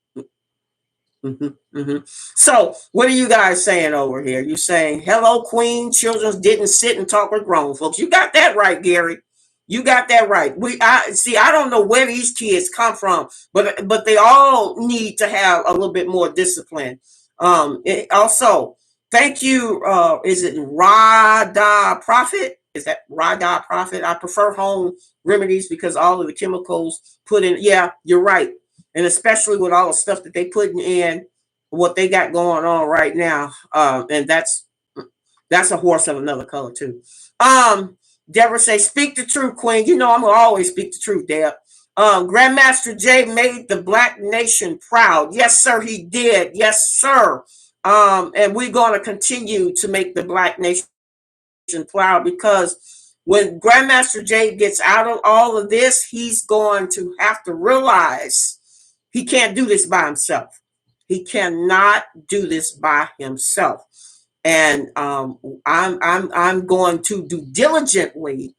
S2: Mm-hmm, mm-hmm. So what are you guys saying over here? You saying hello queen, children didn't sit and talk with grown folks. You got that right, Gary. You got that right. I don't know where these kids come from, but they all need to have a little bit more discipline. Also, thank you. Is it Rada Profit? Is that Rada Profit? I prefer home remedies because all of the chemicals put in. Yeah, you're right. And especially with all the stuff that they putting in, what they got going on right now. And that's a horse of another color too. Deborah say, speak the truth, Queen. You know I'm gonna always speak the truth, Deb. Grandmaster Jay made the Black nation proud. Yes, sir, he did. Yes, sir. And we're gonna continue to make the Black nation proud because when Grandmaster Jay gets out of all of this, he's going to have to realize he can't do this by himself. He cannot do this by himself. And I'm going to do diligently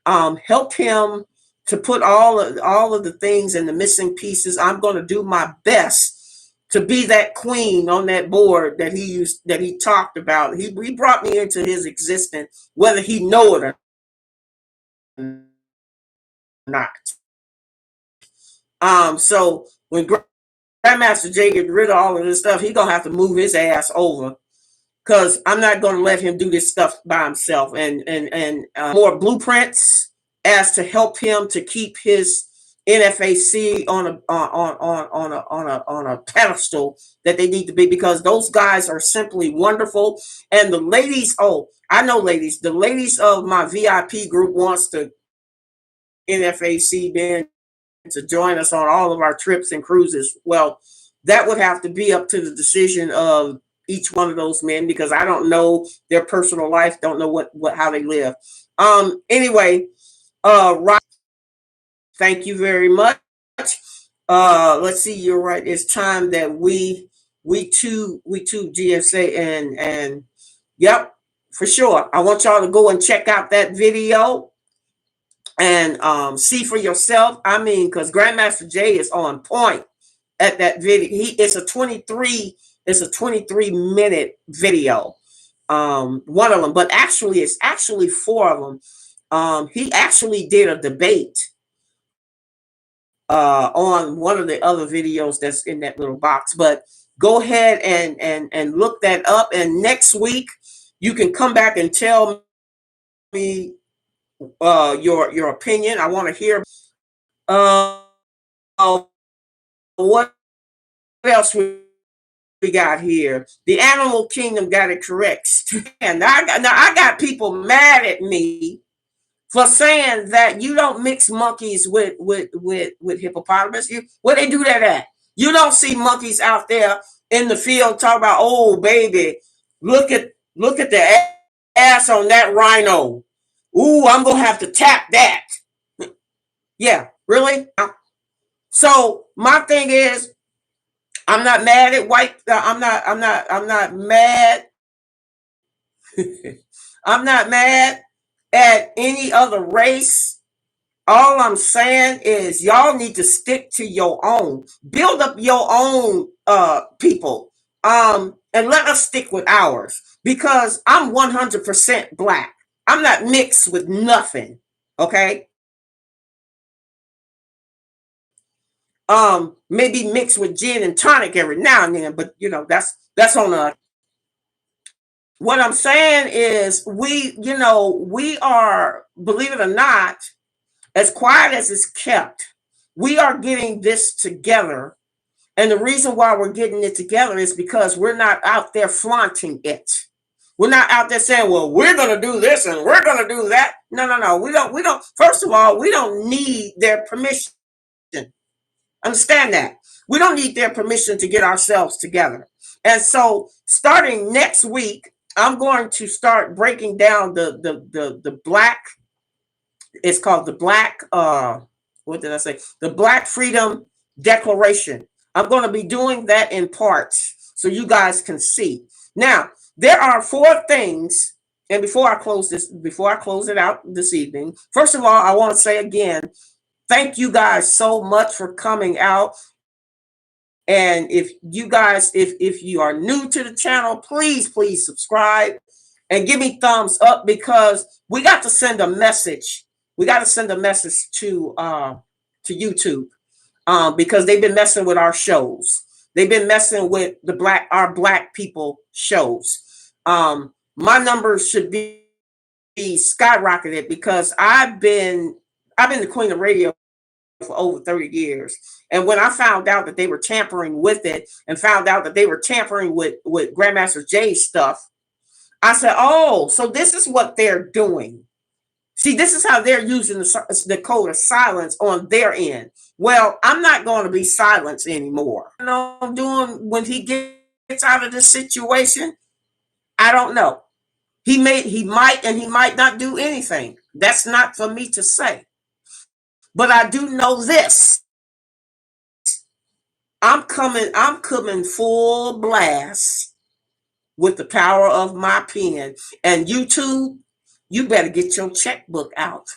S2: help him to put all of the things and the missing pieces. I'm going to do my best to be that queen on that board that he talked about. He brought me into his existence, whether he know it or not. So when Grandmaster Jay gets rid of all of this stuff, he's gonna have to move his ass over because I'm not going to let him do this stuff by himself. And more blueprints as to help him to keep his NFAC on a pedestal that they need to be, because those guys are simply wonderful. And the ladies, I know ladies, the ladies of my VIP group wants to NFAC then to join us on all of our trips and cruises. Well, that would have to be up to the decision of each one of those men, because I don't know their personal life, don't know what how they live. Anyway, Rob, thank you very much. Let's see, you're right. It's time that we too GSA and yep, for sure. I want y'all to go and check out that video. and see for yourself. I mean, because Grandmaster Jay is on point at that video. It's a 23-minute video. One of them, but actually it's actually four of them. He actually did a debate on one of the other videos that's in that little box. But go ahead and look that up. And next week you can come back and tell me your opinion. I want to hear what else we got here. The animal kingdom got it correct. And I got people mad at me for saying that you don't mix monkeys with hippopotamus. Where they do that at? You don't see monkeys out there in the field talking about, oh baby, look at the ass on that rhino. Ooh, I'm gonna have to tap that. Yeah, really? So my thing is, I'm not mad at white. I'm not mad. I'm not mad at any other race. All I'm saying is y'all need to stick to your own. Build up your own people. And let us stick with ours. Because I'm 100% black. I'm not mixed with nothing. Okay? Maybe mixed with gin and tonic every now and then, but that's on a. What I'm saying is we are, believe it or not, as quiet as it's kept, we are getting this together. And the reason why we're getting it together is because we're not out there flaunting it. We're not out there saying, well, we're going to do this and we're going to do that. No. We don't. First of all, we don't need their permission. Understand that. We don't need their permission to get ourselves together. And so starting next week, I'm going to start breaking down the black. It's called the Black, what did I say? The Black Freedom Declaration. I'm going to be doing that in parts so you guys can see. Now, there are 4 things. And before I close it out this evening, first of all, I want to say again, thank you guys so much for coming out. And if you guys, if you are new to the channel, please subscribe and give me thumbs up, because we got to send a message. We got to send a message to YouTube, because they've been messing with our shows. They've been messing with our black people shows. My numbers should be skyrocketed, because I've been the queen of radio for over 30 years. And when I found out that they were tampering with it, and found out that they were tampering with Grandmaster Jay's stuff, I said, oh, so this is what they're doing. See, this is how they're using the code of silence on their end. Well, I'm not going to be silenced anymore. You know what I'm doing when he gets out of this situation? I don't know. He might and he might not do anything. That's not for me to say. But I do know this. I'm coming full blast with the power of my pen. And YouTube, you better get your checkbook out.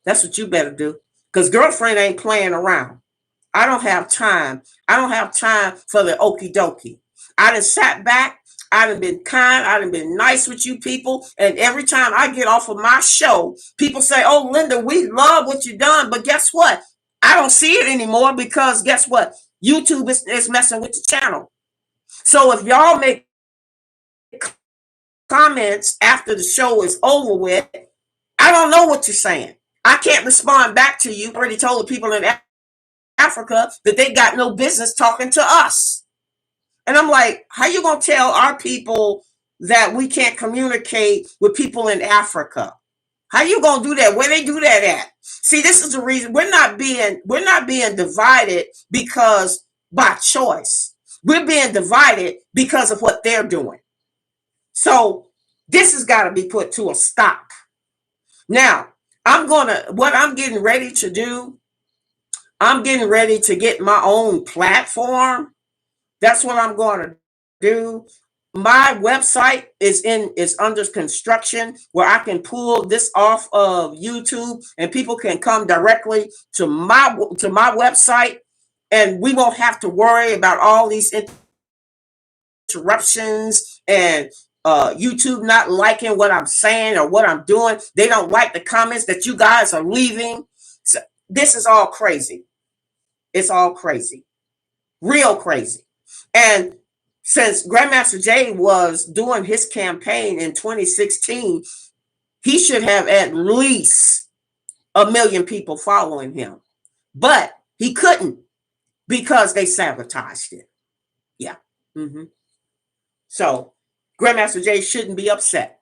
S2: That's what you better do. Because girlfriend ain't playing around. I don't have time. I don't have time for the okie dokie. I done sat back. I done been kind. I done been nice with you people. And every time I get off of my show, people say, oh, Linda, we love what you done. But guess what? I don't see it anymore, because guess what? YouTube is messing with the channel. So if y'all make comments after the show is over with, I don't know what you're saying. I can't respond back to you. I already told the people in Africa that they got no business talking to us. And I'm like, how you going to tell our people that we can't communicate with people in Africa? How you going to do that? Where they do that at? See, this is the reason we're not being divided because by choice. We're being divided because of what they're doing. So this has got to be put to a stop. Now, what I'm getting ready to do, I'm getting ready to get my own platform. That's what I'm going to do. my website is under construction where I can pull this off of YouTube and people can come directly to my website, and we won't have to worry about all these interruptions and YouTube not liking what I'm saying or what I'm doing. They don't like the comments that you guys are leaving. So this is all crazy. It's all crazy. Real crazy. And since Grandmaster Jay was doing his campaign in 2016, he should have at least 1 million people following him. But he couldn't because they sabotaged it. Yeah. Mm-hmm. So Grandmaster Jay shouldn't be upset.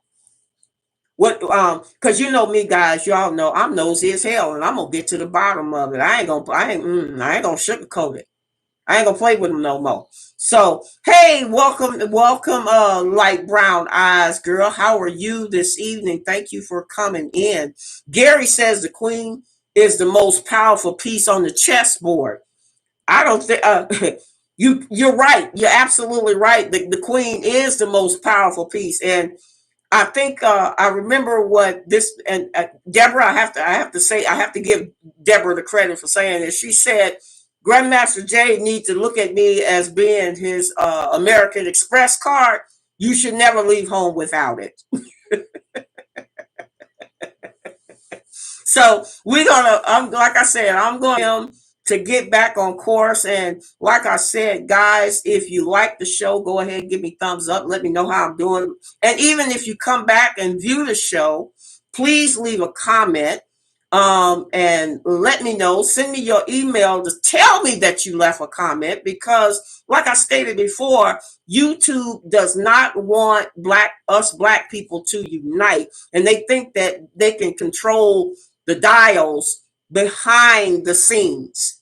S2: What because you know me, guys, y'all know I'm nosy as hell and I'm gonna get to the bottom of it. I ain't gonna sugarcoat it. I ain't gonna play with them no more. So, hey, welcome, light brown eyes girl. How are you this evening? Thank you for coming in. Gary says the queen is the most powerful piece on the chessboard. I don't think you're right. You're absolutely right. The queen is the most powerful piece, and I think I remember what this and Deborah. I have to give Deborah the credit for saying this. She said Grandmaster Jay needs to look at me as being his American Express card. You should never leave home without it. So we're gonna. Like I said, I'm going to get back on course. And like I said, guys, if you like the show, go ahead and give me thumbs up. Let me know how I'm doing. And even if you come back and view the show, please leave a comment and let me know. Send me your email to tell me that you left a comment, because like I stated before, YouTube does not want us black people to unite, and they think that they can control the dials behind the scenes.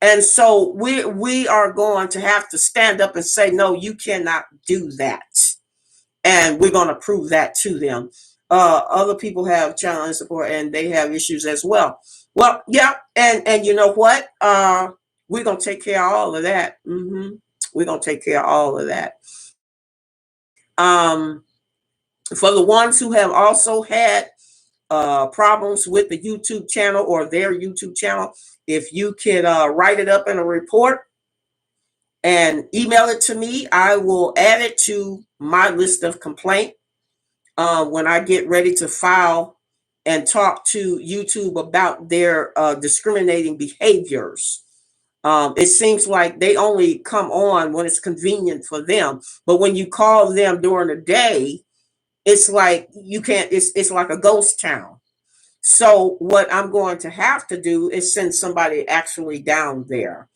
S2: And so we are going to have to stand up and say, no, you cannot do that. And we're going to prove that to them. Other people have challenge support and they have issues as well. Well, yeah. And you know what? We're going to take care of all of that. Mm-hmm. We're going to take care of all of that. For the ones who have also had problems with the YouTube channel or their YouTube channel, if you can write it up in a report and email it to me, I will add it to my list of complaint when I get ready to file and talk to YouTube about their discriminating behaviors. It seems like they only come on when it's convenient for them, but when you call them during the day, it's like you can't. It's like a ghost town. So what I'm going to have to do is send somebody actually down there.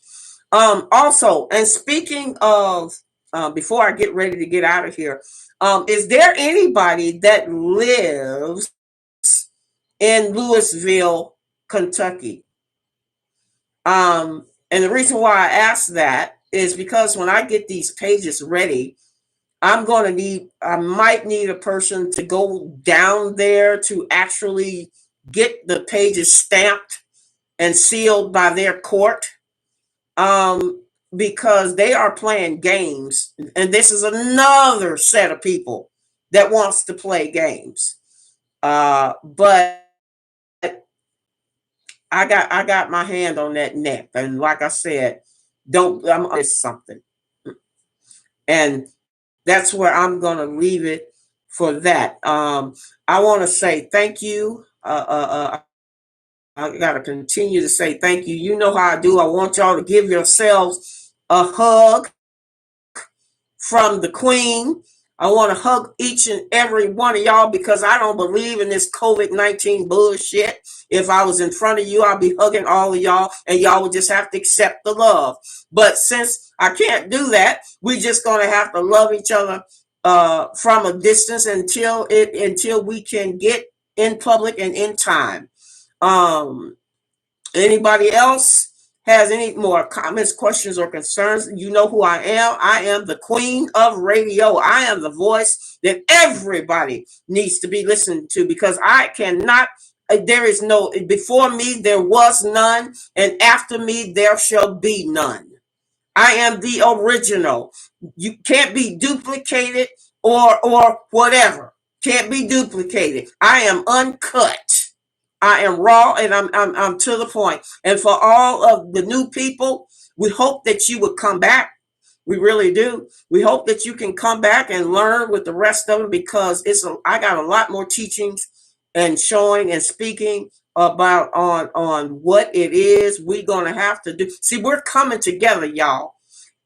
S2: Also, and speaking of, before I get ready to get out of here, is there anybody that lives in Louisville, Kentucky? And the reason why I ask that is because when I get these pages ready, I might need a person to go down there to actually get the pages stamped and sealed by their court, because they are playing games, and this is another set of people that wants to play games. But I got my hand on that neck, and like I said, I'm something, and that's where I'm gonna leave it for that. I want to say thank you. I got to continue to say thank you. You know how I do. I want y'all to give yourselves a hug from the Queen. I want to hug each and every one of y'all, because I don't believe in this COVID-19 bullshit. If I was in front of you, I'd be hugging all of y'all, and y'all would just have to accept the love. But since I can't do that, we're just going to have to love each other from a distance until we can get in public and in time. Anybody else has any more comments, questions, or concerns? You know who I am. I am the Queen of Radio. I am the voice that everybody needs to be listened to, because I cannot, there is no, before me there was none, and after me there shall be none. I am the original. You can't be duplicated or whatever. Can't be duplicated. I am uncut. I am raw and I'm to the point. And for all of the new people, we hope that you would come back. We really do. We hope that you can come back and learn with the rest of them, because I got a lot more teachings and showing and speaking about on what it is we're gonna have to do. See, we're coming together, y'all,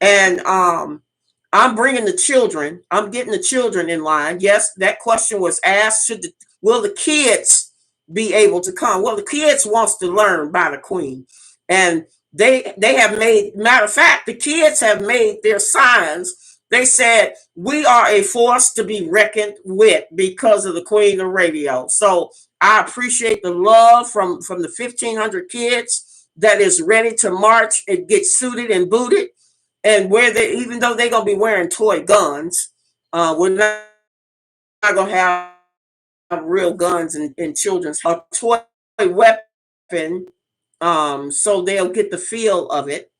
S2: and I'm bringing the children. I'm getting the children in line. Yes, that question was asked. Will the kids be able to come? Well, the kids wants to learn by the Queen, and they have made. Matter of fact, the kids have made their signs. They said we are a force to be reckoned with because of the Queen of Radio. So I appreciate the love from the 1,500 kids that is ready to march and get suited and booted, and where they, even though they're gonna be wearing toy guns, we're not gonna have real guns in children's, a toy weapon, so they'll get the feel of it.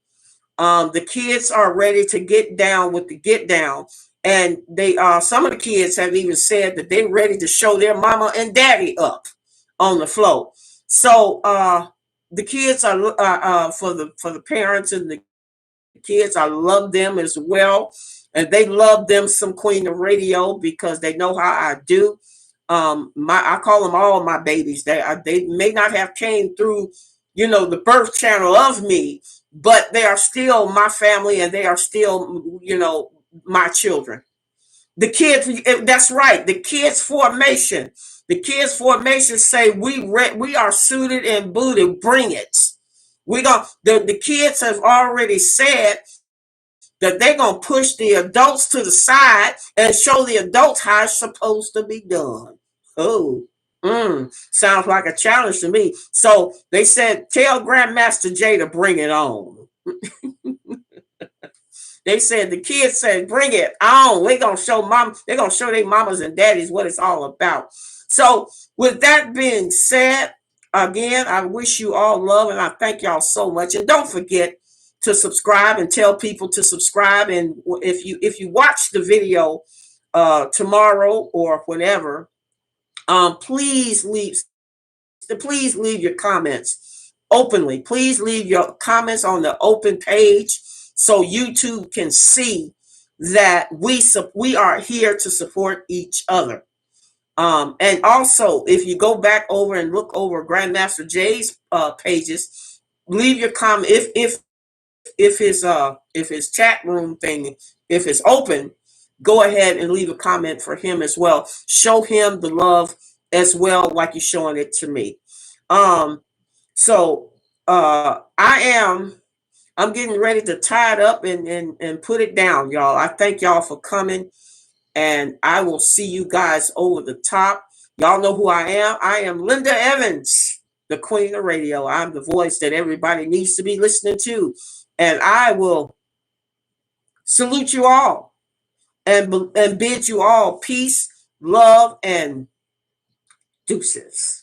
S2: The kids are ready to get down with the get down, and they some of the kids have even said that they're ready to show their mama and daddy up on the floor. So the kids are for the parents and the kids. I love them as well, and they love them some Queen of Radio because they know how I do. I call them all my babies. They may not have came through, the birth channel of me, but they are still my family, and they are still, my children. The kids, that's right. The kids formation. The kids formation say we are suited and booted. Bring it. The kids have already said that they're gonna push the adults to the side and show the adults how it's supposed to be done. Oh, sounds like a challenge to me. So they said, tell Grandmaster Jay to bring it on. They said, the kids said, bring it on. They're gonna show their mamas and daddies what it's all about. So with that being said, again, I wish you all love, and I thank y'all so much. And don't forget to subscribe and tell people to subscribe. And if you watch the video tomorrow or whenever, please leave your comments openly. Please leave your comments on the open page so YouTube can see that we are here to support each other. And also, if you go back over and look over Grandmaster Jay's pages, leave your comment. If his chat room thing, if it's open, go ahead and leave a comment for him as well. Show him the love as well, like you're showing it to me. So I'm getting ready to tie it up and put it down, y'all. I thank y'all for coming, and I will see you guys over the top. Y'all know who I am. I am Linda Evans, the Queen of Radio. I'm the voice that everybody needs to be listening to. And I will salute you all and bid you all peace, love, and deuces.